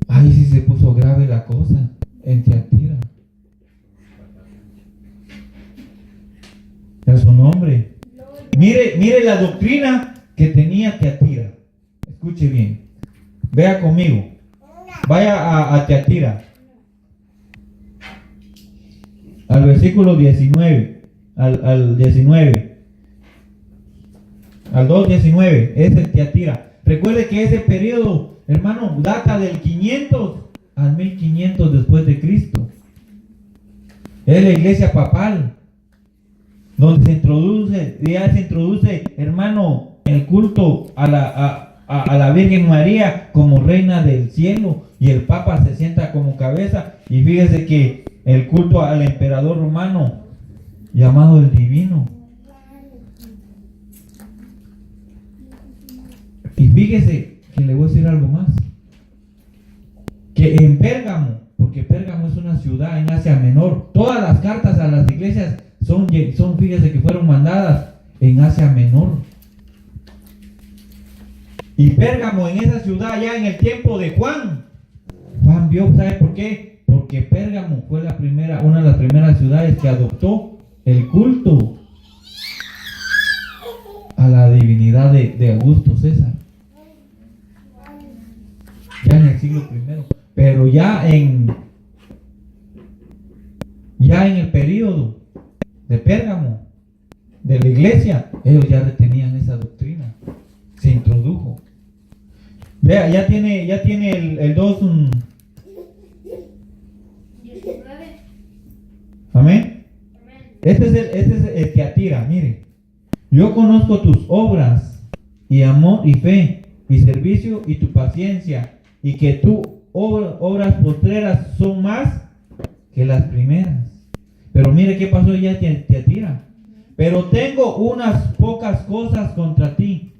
Ahí sí se puso grave la cosa en Tiatira. A su nombre. Mire la doctrina que tenía Tiatira. Escuche bien. Vea conmigo. Vaya a Tiatira. Al versículo 19. Al 19. Al 2:19. Es el Tiatira. Recuerde que ese periodo, hermano, data del 500 al 1500 después de Cristo. Es la iglesia papal, donde se introduce, hermano, el culto a la Virgen María como reina del cielo, y el Papa se sienta como cabeza. Y fíjese que el culto al emperador romano, llamado el divino. Y fíjese que le voy a decir algo más. Que en Pérgamo, porque Pérgamo es una ciudad en Asia Menor, todas las cartas a las iglesias son fíjese que fueron mandadas en Asia Menor. Y Pérgamo, en esa ciudad, ya en el tiempo de Juan vio, ¿sabe por qué? Porque Pérgamo fue una de las primeras ciudades que adoptó el culto a la divinidad de Augusto César. Ya en el siglo I. Pero ya en el período de Pérgamo, de la iglesia, ellos ya retenían esa doctrina. Se introdujo. Vea, ya tiene el 2. 19. Amén. Este es el Tiatira. Mire, yo conozco tus obras y amor y fe y servicio y tu paciencia, y que tus obras postreras son más que las primeras. Pero mire qué pasó ya en Tiatira. Pero tengo unas pocas cosas contra ti,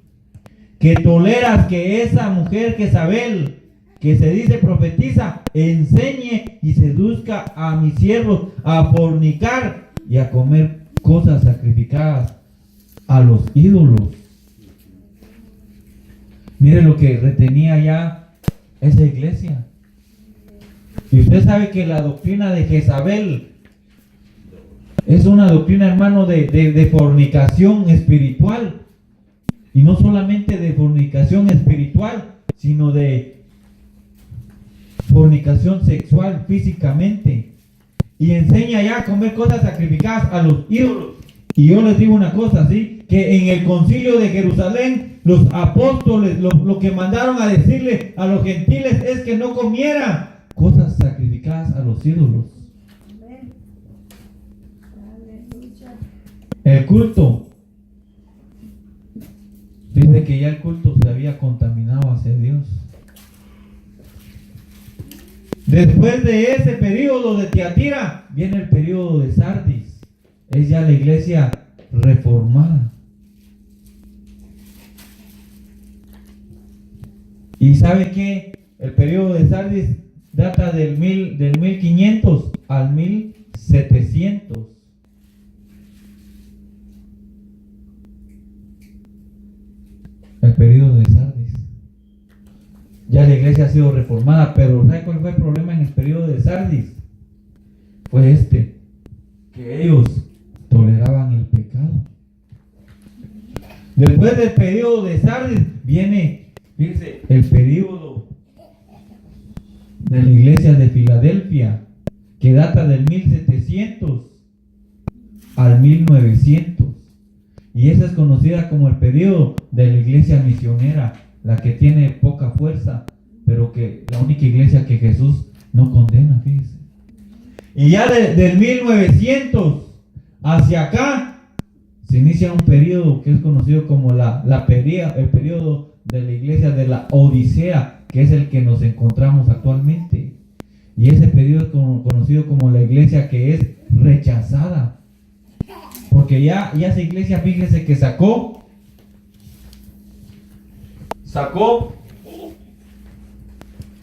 que toleras que esa mujer Jezabel, que se dice profetiza, enseñe y seduzca a mis siervos a fornicar y a comer cosas sacrificadas a los ídolos. Mire lo que retenía ya esa iglesia. Y usted sabe que la doctrina de Jezabel es una doctrina, hermano, de fornicación espiritual. Y no solamente de fornicación espiritual, sino de fornicación sexual físicamente. Y enseña ya a comer cosas sacrificadas a los ídolos. Y yo les digo una cosa, ¿sí? que en el concilio de Jerusalén los apóstoles lo que mandaron a decirle a los gentiles es que no comieran cosas sacrificadas a los ídolos. El culto, dice que ya el culto se había contaminado hacia Dios. Después de ese periodo de Tiatira viene el periodo de Sardis. Es ya la iglesia reformada. Y sabe que el periodo de Sardis data del 1500 al 1700. El periodo de Sardis. Ya la iglesia ha sido reformada, pero ¿sabe cuál fue el problema en el periodo de Sardis? Fue que ellos toleraban el pecado. Después del periodo de Sardis viene, fíjense, el periodo de la iglesia de Filadelfia, que data del 1700 al 1900. Y esa es conocida como el periodo de la iglesia misionera, la que tiene poca fuerza, pero que la única iglesia que Jesús no condena, fíjense. Y ya del 1900 hacia acá se inicia un periodo que es conocido como el periodo de la iglesia de la Odisea, que es el que nos encontramos actualmente. Y ese periodo es conocido como la iglesia que es rechazada. Porque ya esa iglesia, fíjese que sacó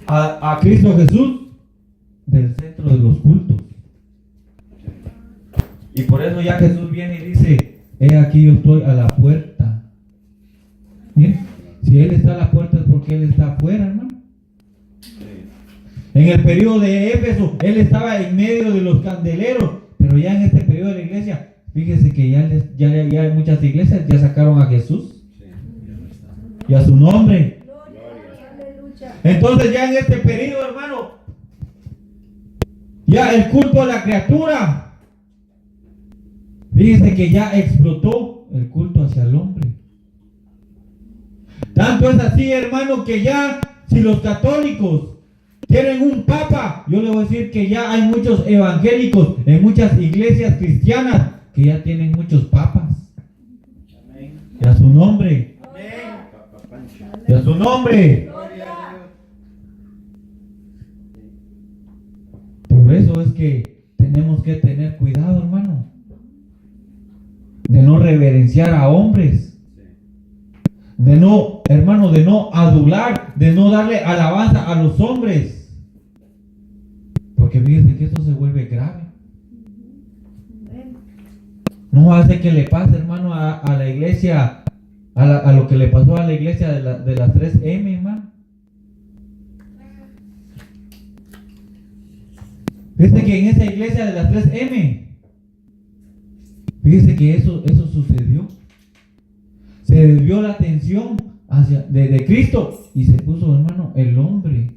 a Cristo Jesús del centro de los cultos. Y por eso ya Jesús viene y dice: he aquí yo estoy a la puerta. ¿Bien? Si Él está a la puerta es porque Él está afuera, hermano. En el periodo de Éfeso, Él estaba en medio de los candeleros. Pero ya en este periodo de la iglesia, fíjese que ya muchas iglesias ya sacaron a Jesús y a su nombre. Entonces ya en este periodo, hermano, ya el culto a la criatura, fíjese que ya explotó el culto hacia el hombre. Tanto es así, hermano, que ya si los católicos tienen un papa, yo le voy a decir que ya hay muchos evangélicos en muchas iglesias cristianas que ya tienen muchos papas. Y a su nombre. Y a su nombre. Por eso es que tenemos que tener cuidado, hermano, de no reverenciar a hombres, de no, hermano, de no adular, de no darle alabanza a los hombres. Porque fíjense que esto se vuelve grave. No hace que le pase, hermano, a la iglesia, a lo que le pasó a la iglesia de las 3M, hermano. Fíjese que en esa iglesia de las 3M, fíjese que eso sucedió. Se desvió la atención de Cristo y se puso, hermano, el hombre.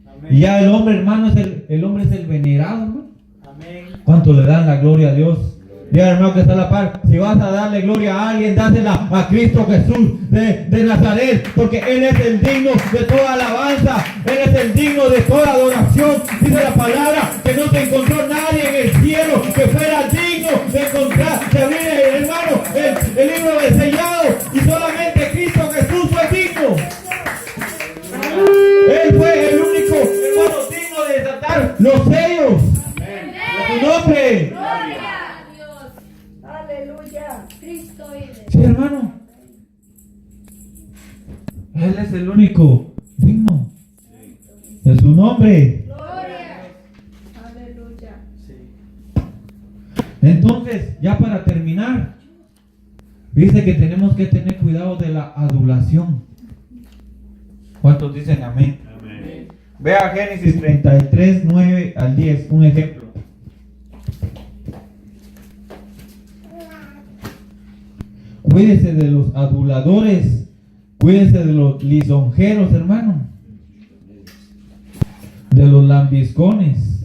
Amén. Y ya el hombre, hermano, el hombre es el venerado, hermano. Amén. ¿Cuánto le dan la gloria a Dios? Diga, hermano, que está a la par. Si vas a darle gloria a alguien, dásela a Cristo Jesús de Nazaret, porque Él es el digno de toda alabanza. Él es el digno de toda adoración. Dice la palabra que no se encontró nadie en el cielo que fuera digno de encontrar, de abrir, hermano, el libro del sellado, y solamente Cristo Jesús fue digno. Él fue el único, hermano, digno de desatar los sellos. En su nombre. Sí, hermano. Él es el único digno. En su nombre. Gloria. Aleluya. Entonces, ya para terminar, dice que tenemos que tener cuidado de la adulación. ¿Cuántos dicen amén? Amén. Vea Génesis 33, 9 al 10, un ejemplo. Cuídese de los aduladores, cuídese de los lisonjeros, hermano, de los lambiscones.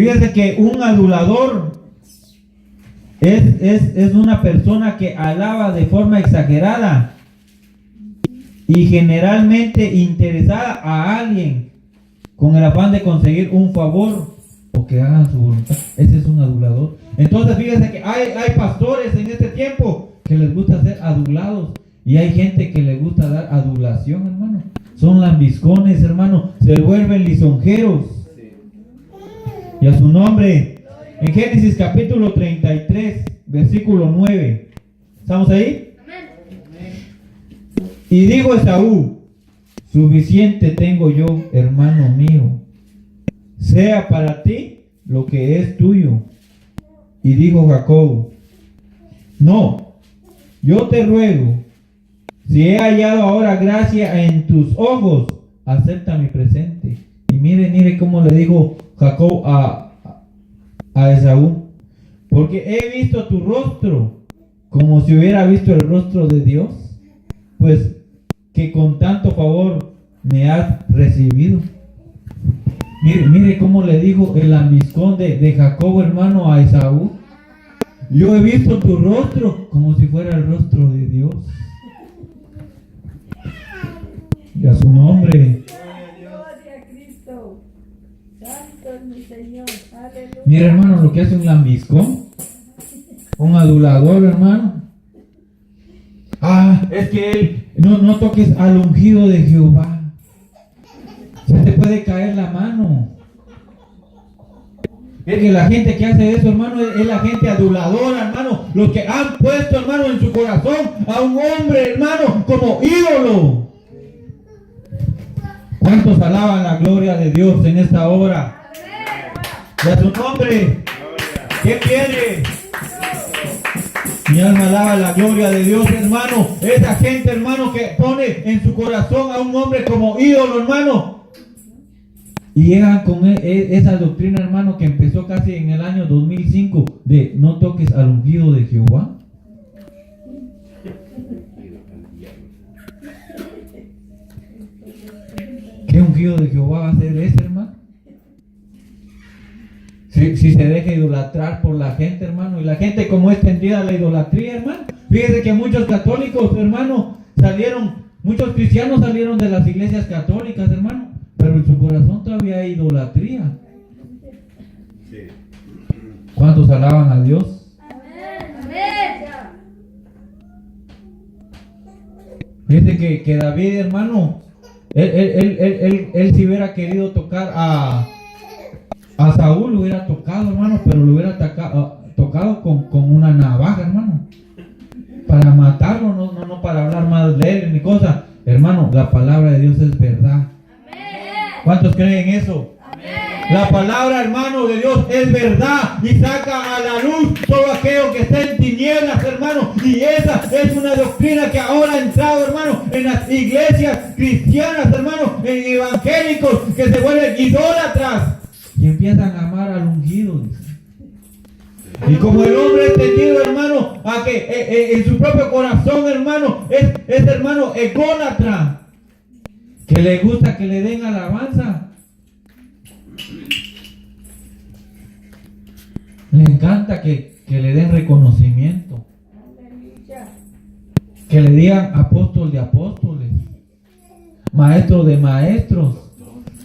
Fíjese que un adulador es una persona que alaba de forma exagerada y generalmente interesada a alguien con el afán de conseguir un favor o que hagan su voluntad. Ese es un adulador. Entonces fíjense que hay pastores en este tiempo que les gusta ser adulados y hay gente que les gusta dar adulación, hermano. Son lambiscones, hermano, se vuelven lisonjeros. Y a su nombre, en Génesis capítulo 33, versículo 9. ¿Estamos ahí? Y dijo Esaú: suficiente tengo yo, hermano mío, sea para ti lo que es tuyo. Y dijo Jacob: no, yo te ruego, si he hallado ahora gracia en tus ojos, acepta mi presente. Y mire cómo le dijo Jacob a Esaú: porque he visto tu rostro como si hubiera visto el rostro de Dios, pues que con tanto favor me has recibido. Mire cómo le dijo el lambiscón de Jacob, hermano, a Esaú: yo he visto tu rostro como si fuera el rostro de Dios. Y a su nombre. Gloria a Cristo. Santo es mi Señor. Aleluya. Mire, hermano, lo que hace un lambiscón, un adulador, hermano. Es que él no toques al ungido de Jehová, se te puede caer la mano. Es que la gente que hace eso, hermano, es la gente aduladora, hermano. Los que han puesto, hermano, en su corazón a un hombre, hermano, como ídolo. ¿Cuántos alaban la gloria de Dios en esta hora? Y a su nombre. ¿Qué quiere? Mi alma alaba la gloria de Dios, hermano. Esa gente, hermano, que pone en su corazón a un hombre como ídolo, hermano. Y llegan con esa doctrina, hermano, que empezó casi en el año 2005, de no toques al ungido de Jehová. ¿Qué ungido de Jehová va a ser ese, hermano? Si se deja idolatrar por la gente, hermano, y la gente como es tendida a la idolatría, hermano. Fíjese que muchos católicos, hermano, muchos cristianos salieron de las iglesias católicas, hermano, pero en su corazón todavía hay idolatría. ¿Cuántos alaban a Dios? Fíjese que David, hermano, él si hubiera querido tocar a Saúl, lo hubiera tocado, hermano, pero lo hubiera tocado con una navaja, hermano, para matarlo, no para hablar más de él ni cosa. Hermano, la palabra de Dios es verdad. ¿Cuántos creen eso? La palabra, hermano, de Dios es verdad y saca a la luz todo aquello que está en tinieblas, hermano. Y esa es una doctrina que ahora ha entrado, hermano, en las iglesias cristianas, hermano, en evangélicos que se vuelven idólatras y empiezan a amar al ungido. Y como el hombre es tendido, hermano, a que en su propio corazón, hermano, es hermano ególatra, que le gusta que le den alabanza. Le encanta que le den reconocimiento. Que le digan apóstol de apóstoles, maestro de maestros,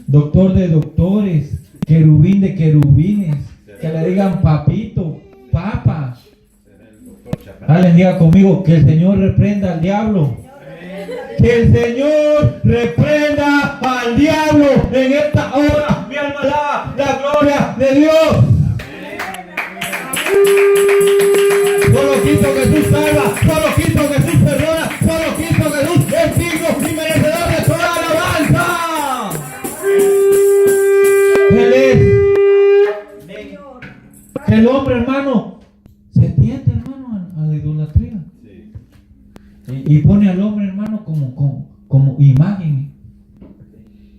doctor de doctores, querubín de querubines. Que le digan papito, papa. Alguien diga conmigo: que el Señor reprenda al diablo. Que el Señor reprenda al diablo en esta hora. Mi alma alaba la gloria de Dios. Solo Cristo Jesús salva, solo Cristo Jesús perdona, solo Cristo Jesús es digno y merecedor de toda alabanza. Él es. Que el hombre, hermano, se tiende, hermano, a la idolatría. Y pone al hombre, hermano, como imagen.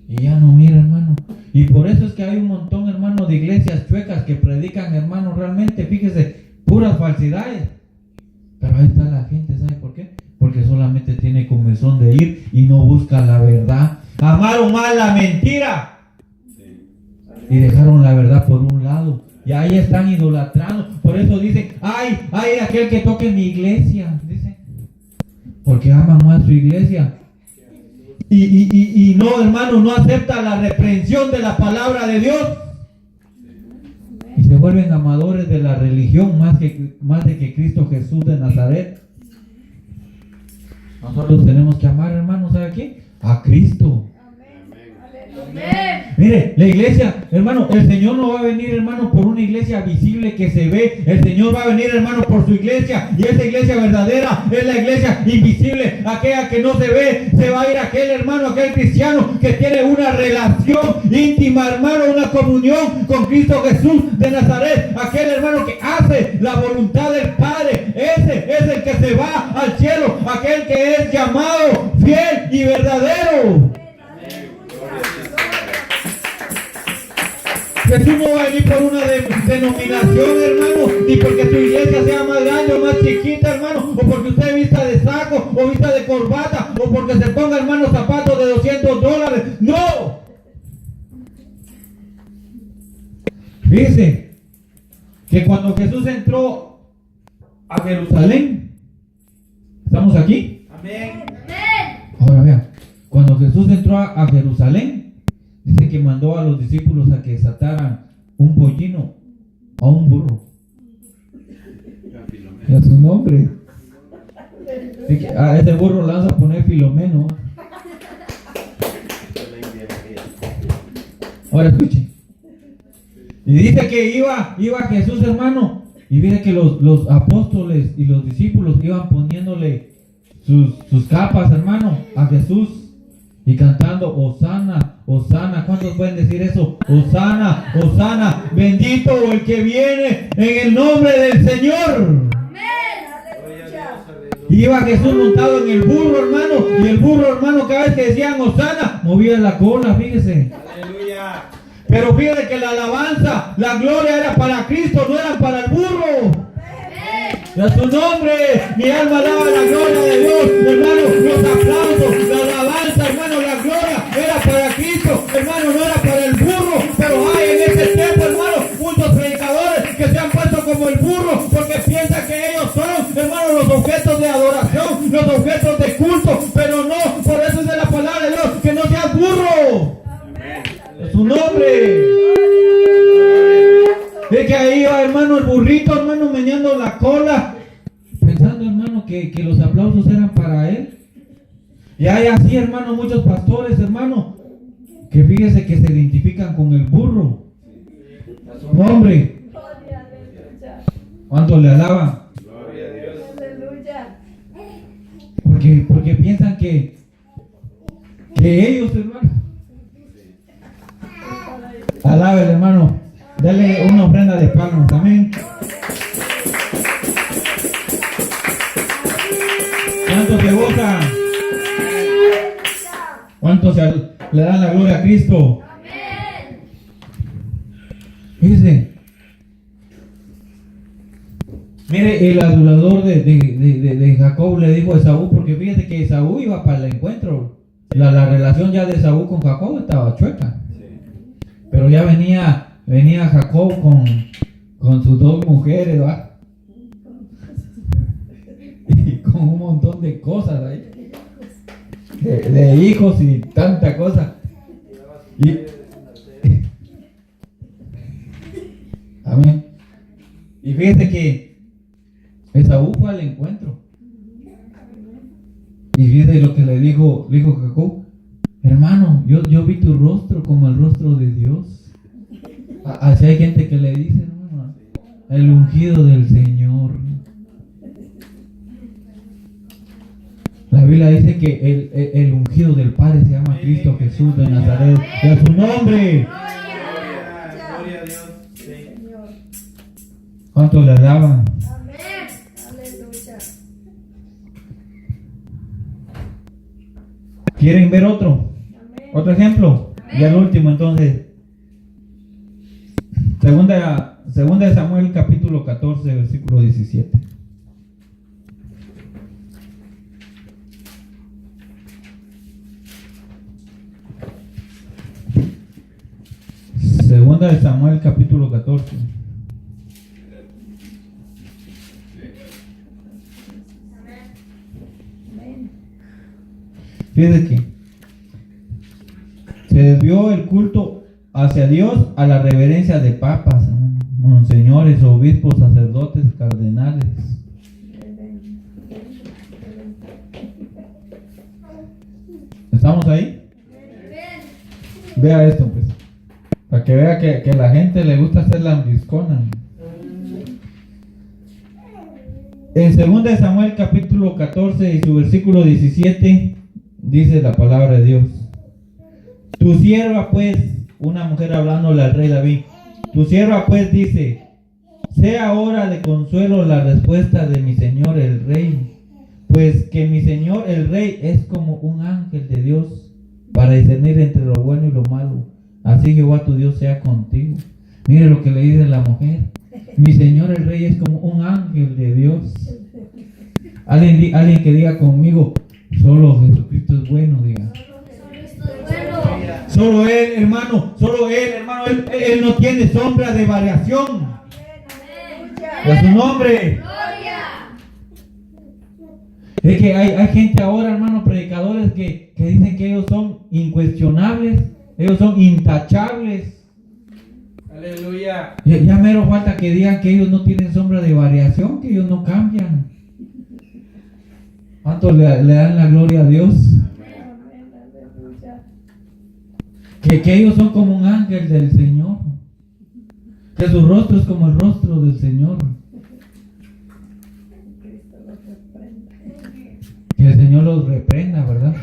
Y ya no mira, hermano. Y por eso es que hay un montón, hermano, de iglesias chuecas que predican, hermano, realmente, fíjese, puras falsidades. Pero ahí está la gente, ¿sabe por qué? Porque solamente tiene comezón de ir y no busca la verdad. Amaron más la mentira Y dejaron la verdad por un lado. Y ahí están idolatrando. Por eso dicen, ay, aquel que toque en mi iglesia. Dicen. Porque aman más su iglesia. Y no, hermano, no acepta la reprensión de la palabra de Dios. Y se vuelven amadores de la religión más de que Cristo Jesús de Nazaret. Nosotros tenemos que amar, hermano, ¿sabe qué? A Cristo. Mire, la iglesia, hermano, el Señor no va a venir, hermano, por una iglesia visible que se ve. El Señor va a venir, hermano, por su iglesia. Y esa iglesia verdadera es la iglesia invisible, aquella que no se ve. Se va a ir aquel hermano, aquel cristiano que tiene una relación íntima, hermano, una comunión con Cristo Jesús de Nazaret. Aquel hermano que hace la voluntad del Padre. Ese es el que se va al cielo. Aquel que es llamado fiel y verdadero. Jesús no va a venir por una denominación, hermano, ni porque tu iglesia sea más grande o más chiquita, hermano, o porque usted vista de saco o vista de corbata, o porque se ponga, hermano, zapatos de $200. ¡No! Fíjese que cuando Jesús entró a Jerusalén, ¿estamos aquí? Amén. Ahora vean, cuando Jesús entró a Jerusalén, dice que mandó a los discípulos a que desataran un pollino a un burro. Y a su nombre. A ese burro le vas a poner Filomeno. Ahora escuchen. Y dice que iba Jesús, hermano. Y dice que los apóstoles y los discípulos iban poniéndole sus capas, hermano, a Jesús. Y cantando, Hosana, Hosana. ¿Cuántos pueden decir eso? Hosana, Hosana. Bendito el que viene en el nombre del Señor. Y iba Jesús montado en el burro, hermano. Y el burro, hermano, cada vez que decían Hosana, movía la cola, fíjese. Aleluya. Pero fíjese que la alabanza, la gloria era para Cristo, no era para el burro. Y a su nombre, mi alma alaba la gloria de Dios, hermano. Los aplausos, la alabanza, hermano, la gloria era para Cristo, hermano, no era para el burro. Pero hay en ese tiempo, hermano, muchos predicadores que se han puesto como el burro porque piensan que ellos son, hermano, los objetos de adoración, los objetos de culto. Pero no, por eso es de la palabra de Dios, que no seas burro. A su nombre. Es que ahí va, hermano, el burrito, hermano, meneando la cola, pensando, hermano, que los aplausos eran para él. Y hay así, hermano, muchos pastores, hermano, que fíjese que se identifican con el burro. A su nombre. ¿Cuánto le alaban? Gloria a Dios. Porque piensan que ellos, hermano. Alaben, hermano. Dale una ofrenda de palmas, amén. ¿Cuántos se gozan? ¿Cuántos le dan la gloria a Cristo? Fíjense. Mire, el adulador de Jacob le dijo a Esaú, porque fíjese que Esaú iba para el encuentro. La relación ya de Esaú con Jacob estaba chueca. Pero ya venía Jacob con sus dos mujeres, ¿va? Y con un montón de cosas ahí. De hijos y tanta cosa. Amén. Y fíjate que Esaú fue al encuentro. Y fíjate lo que le dijo Jacob. Hermano, yo vi tu rostro como el rostro de Dios. Así hay gente que le dice, hermano, el ungido del Señor. La Biblia dice que el ungido del Padre se llama Cristo Jesús de Nazaret. Y a su nombre. Gloria a Dios. Sí. ¿Cuánto le alaban? ¿Quieren ver otro? ¿Otro ejemplo? Y el último, entonces. Segunda de Samuel, capítulo 14, versículo 17. Segunda Segunda de Samuel capítulo 14. Fíjate que se desvió el culto hacia Dios a la reverencia de papas, monseñores, obispos, sacerdotes, cardenales. ¿Estamos ahí? Vea esto, pues, para que vea que la gente le gusta hacer la lambiscona. En 2 de Samuel capítulo 14 y su versículo 17 dice la palabra de Dios: tu sierva pues, una mujer hablándole al rey David, tu sierva pues dice, sea ahora de consuelo la respuesta de mi señor el rey, pues que mi señor el rey es como un ángel de Dios para discernir entre lo bueno y lo malo. Así Jehová tu Dios sea contigo. Mire lo que le dice la mujer: mi señor el rey es como un ángel de Dios. Alguien que diga conmigo: solo Jesucristo es bueno, diga. Solo Él, hermano, Él no tiene sombra de variación. A su nombre. Es que hay gente ahora, hermano, predicadores que dicen que ellos son incuestionables, ellos son intachables. Aleluya. Ya mero falta que digan que ellos no tienen sombra de variación, que ellos no cambian. ¿Cuántos le dan la gloria a Dios? Que ellos son como un ángel del Señor, que su rostro es como el rostro del Señor. Que el Señor los reprenda, ¿verdad?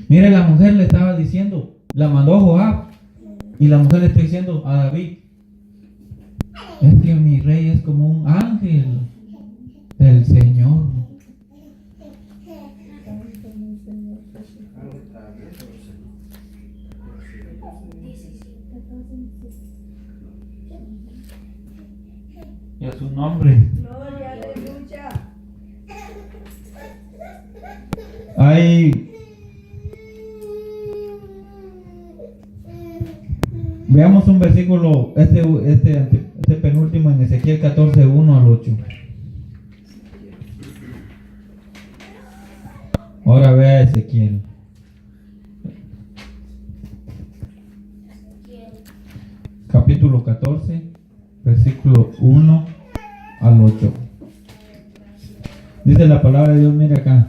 Mire, la mujer le estaba diciendo, la mandó a Joab, y la mujer le está diciendo a David: es que mi rey es como un ángel del Señor. Y a su nombre. Gloria, aleluya. Veamos un versículo, este penúltimo, en Ezequiel 14, 1 al 8. Ahora vea Ezequiel. Capítulo 14, versículo 1 al 8. Dice la palabra de Dios, mira acá.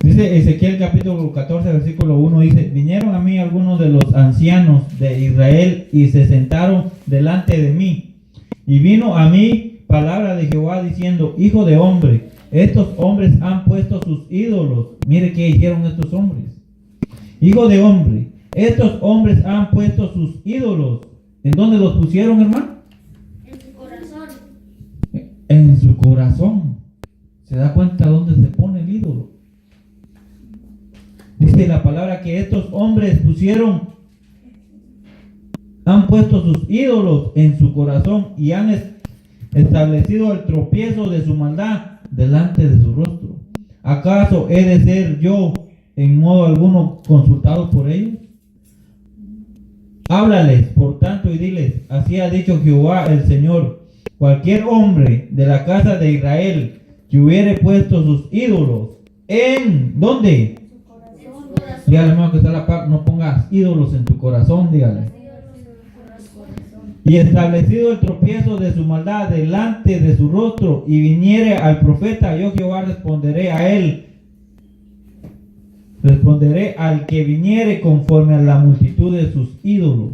Dice Ezequiel capítulo 14 versículo 1, dice: vinieron a mí algunos de los ancianos de Israel y se sentaron delante de mí. Y vino a mí palabra de Jehová diciendo: hijo de hombre, estos hombres han puesto sus ídolos. Mire qué hicieron estos hombres. Hijo de hombre, estos hombres han puesto sus ídolos. ¿En dónde los pusieron, hermano? En su corazón. En su corazón. ¿Se da cuenta dónde se pone el ídolo? Dice la palabra que estos hombres han puesto sus ídolos en su corazón y han establecido el tropiezo de su maldad delante de su rostro. ¿Acaso he de ser yo en modo alguno consultado por ellos? Háblales, por tanto, y diles: así ha dicho Jehová el Señor: cualquier hombre de la casa de Israel que hubiere puesto sus ídolos en ¿dónde? Dígale, hermano, que está a la par, no pongas ídolos en tu corazón, dígale. Y establecido el tropiezo de su maldad delante de su rostro, y viniere al profeta, yo Jehová responderé a él. Responderé al que viniere conforme a la multitud de sus ídolos,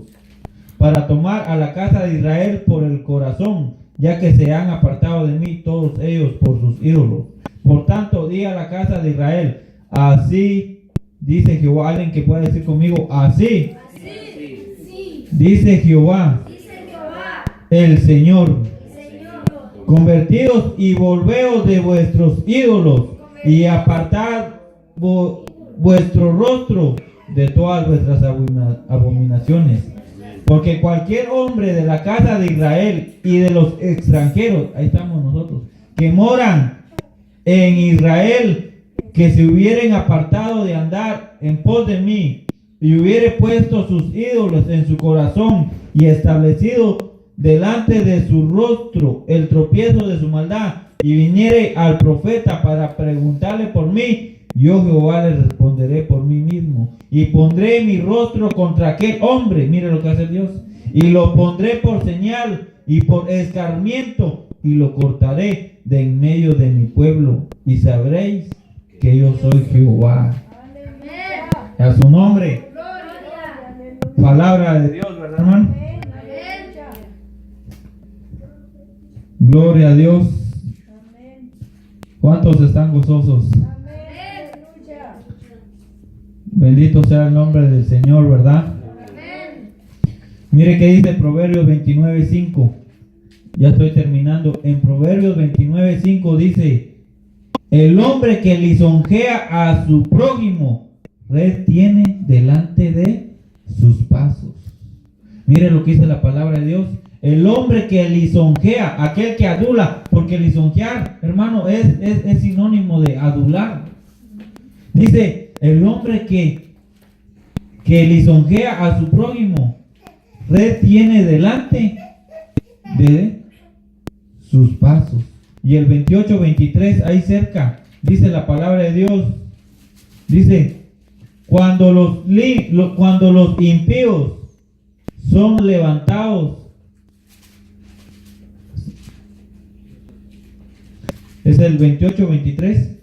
para tomar a la casa de Israel por el corazón, ya que se han apartado de mí todos ellos por sus ídolos. Por tanto, di a la casa de Israel: así dice Jehová. Alguien que pueda decir conmigo: así. Sí. Dice Jehová, el Señor: convertidos y volveos de vuestros ídolos y apartad vuestro rostro de todas vuestras abominaciones. Porque cualquier hombre de la casa de Israel y de los extranjeros, ahí estamos nosotros, que moran en Israel, que se hubieren apartado de andar en pos de mí, y hubiere puesto sus ídolos en su corazón, y establecido delante de su rostro el tropiezo de su maldad, y viniere al profeta para preguntarle por mí, yo Jehová le responderé por mí mismo, y pondré mi rostro contra aquel hombre, mire lo que hace Dios, y lo pondré por señal y por escarmiento, y lo cortaré de en medio de mi pueblo, y sabréis que yo soy Jehová. A su nombre. Palabra de Dios, ¿verdad, hermano? Gloria a Dios. ¿Cuántos están gozosos? Bendito sea el nombre del Señor, ¿verdad? Mire que dice Proverbios 29:5. Ya estoy terminando. En Proverbios 29:5 dice: el hombre que lisonjea a su prójimo retiene delante de sus pasos. Mire lo que dice la palabra de Dios. El hombre que lisonjea, aquel que adula, porque lisonjear, hermano, es sinónimo de adular. Dice, el hombre que lisonjea a su prójimo retiene delante de sus pasos. Y el 28-23, ahí cerca, dice la palabra de Dios, dice: cuando los impíos son levantados, es el 28-23.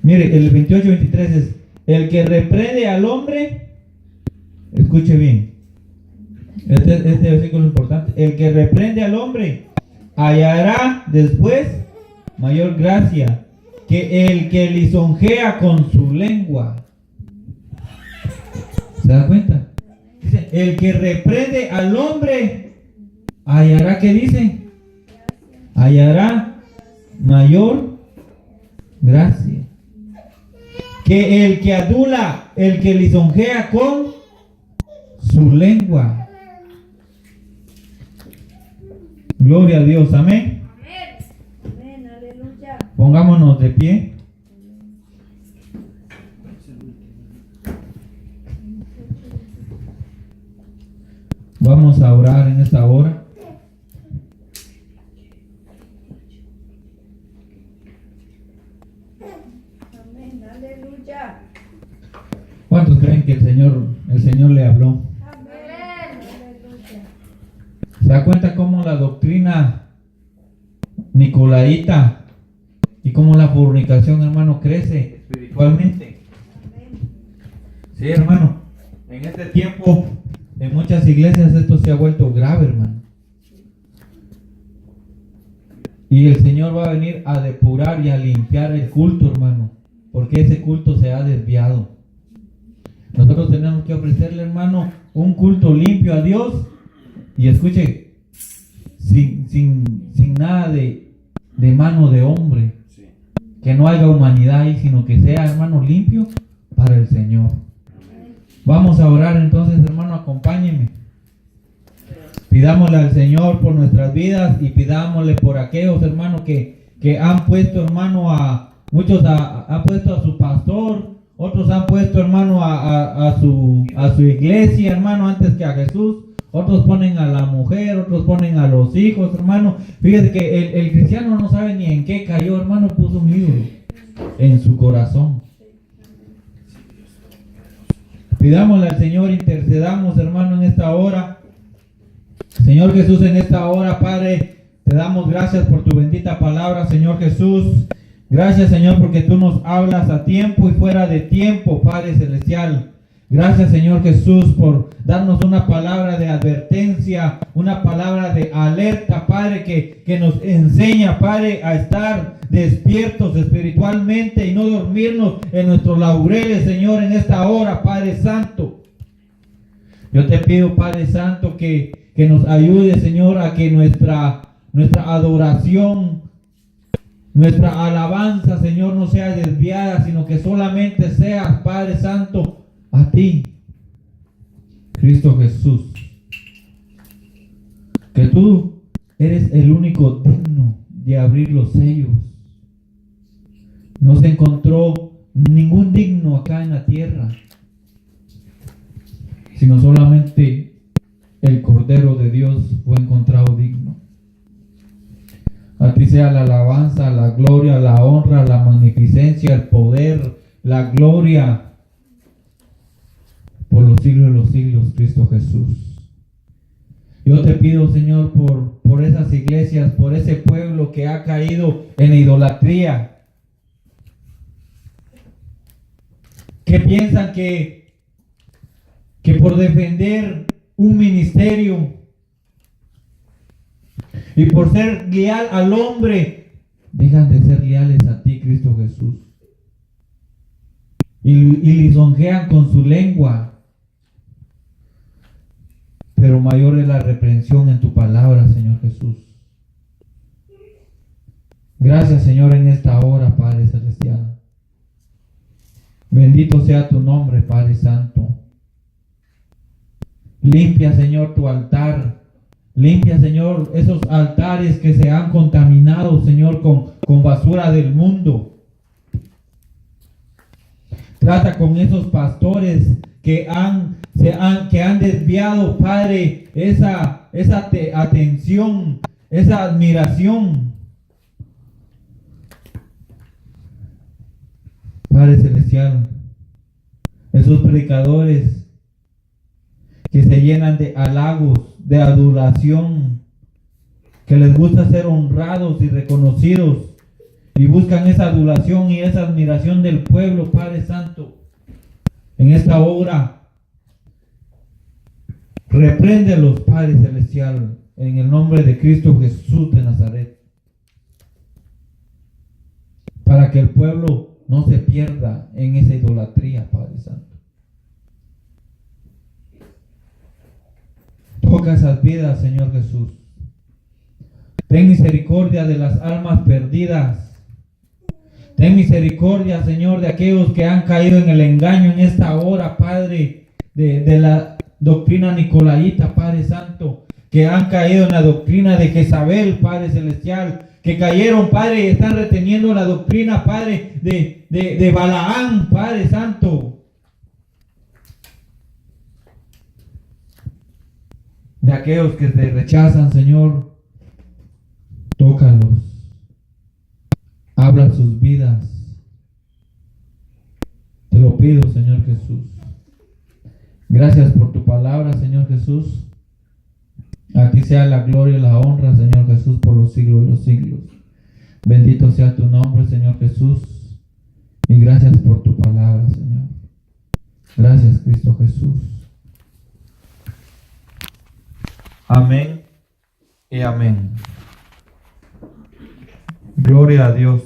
Mire, el 28-23 es: el que reprende al hombre, escuche bien, este versículo es importante, el que reprende al hombre hallará después mayor gracia que el que lisonjea con su lengua. ¿Se da cuenta? Dice, el que reprende al hombre hallará, ¿qué dice? Hallará mayor gracia que el que adula, el que lisonjea con su lengua. Gloria a Dios, amén. Amén, aleluya. Pongámonos de pie. Vamos a orar en esta hora. Amén, aleluya. ¿Cuántos creen que el Señor le habló? Amén, aleluya. ¿Se da cuenta cómo la doctrina nicolaíta y cómo la fornicación, hermano, crece espiritualmente? Sí, hermano. En este tiempo, en muchas iglesias esto se ha vuelto grave, hermano. Y el Señor va a venir a depurar y a limpiar el culto, hermano, porque ese culto se ha desviado. Nosotros tenemos que ofrecerle, hermano, un culto limpio a Dios. Y escuche, sin nada de mano de hombre, que no haya humanidad ahí, sino que sea, hermano, limpio para el Señor. Vamos a orar entonces, hermano, acompáñenme. Pidámosle al Señor por nuestras vidas y pidámosle por aquellos, hermanos, que han puesto, hermano, muchos han puesto a su pastor, otros han puesto, hermano, a su iglesia, hermano, antes que a Jesús. Otros ponen a la mujer, otros ponen a los hijos, hermano. Fíjate que el cristiano no sabe ni en qué cayó, hermano, puso un ídolo en su corazón. Pidámosle al Señor, intercedamos, hermano, en esta hora. Señor Jesús, en esta hora, Padre, te damos gracias por tu bendita palabra, Señor Jesús. Gracias, Señor, porque tú nos hablas a tiempo y fuera de tiempo, Padre Celestial. Gracias, Señor Jesús, por darnos una palabra de advertencia, una palabra de alerta, Padre, que nos enseña, Padre, a estar despiertos espiritualmente y no dormirnos en nuestros laureles, Señor, en esta hora, Padre Santo. Yo te pido, Padre Santo, que nos ayude, Señor, a que nuestra adoración nuestra alabanza, Señor, no sea desviada, sino que solamente sea, Padre Santo, a ti, Cristo Jesús. Que tú eres el único digno de abrir los sellos. No se encontró ningún digno acá en la tierra, sino solamente el Cordero de Dios fue encontrado digno. A ti sea la alabanza, la gloria, la honra, la magnificencia, el poder, la gloria por los siglos de los siglos, Cristo Jesús. Yo te pido, Señor, por esas iglesias, por ese pueblo que ha caído en idolatría, que piensan que por defender un ministerio y por ser leal al hombre, dejan de ser leales a ti, Cristo Jesús, y lisonjean con su lengua. Pero mayor es la reprensión en tu palabra, Señor Jesús. Gracias, Señor, en esta hora, Padre Celestial. Bendito sea tu nombre, Padre Santo. Limpia, Señor, tu altar. Limpia, Señor, esos altares que se han contaminado, Señor, con basura del mundo. Trata con esos pastores que han desviado, Padre, esa atención, esa admiración. Padre Celestial, esos predicadores que se llenan de halagos, de adoración, que les gusta ser honrados y reconocidos y buscan esa adulación y esa admiración del pueblo, Padre Santo. En esta hora, repréndelos, Padre Celestial, en el nombre de Cristo Jesús de Nazaret, para que el pueblo no se pierda en esa idolatría, Padre Santo. Toca esas vidas, Señor Jesús. Ten misericordia de las almas perdidas. Ten misericordia, Señor, de aquellos que han caído en el engaño en esta hora, Padre, de la doctrina nicolaíta, Padre Santo, que han caído en la doctrina de Jezabel, Padre Celestial, que cayeron, Padre, y están reteniendo la doctrina, Padre, de Balaán, Padre Santo. De aquellos que te rechazan, Señor, tócalos. Habla sus vidas. Te lo pido, Señor Jesús. Gracias por tu palabra, Señor Jesús. A ti sea la gloria y la honra, Señor Jesús, por los siglos de los siglos. Bendito sea tu nombre, Señor Jesús. Y gracias por tu palabra, Señor. Gracias, Cristo Jesús. Amén y amén. Gloria a Dios.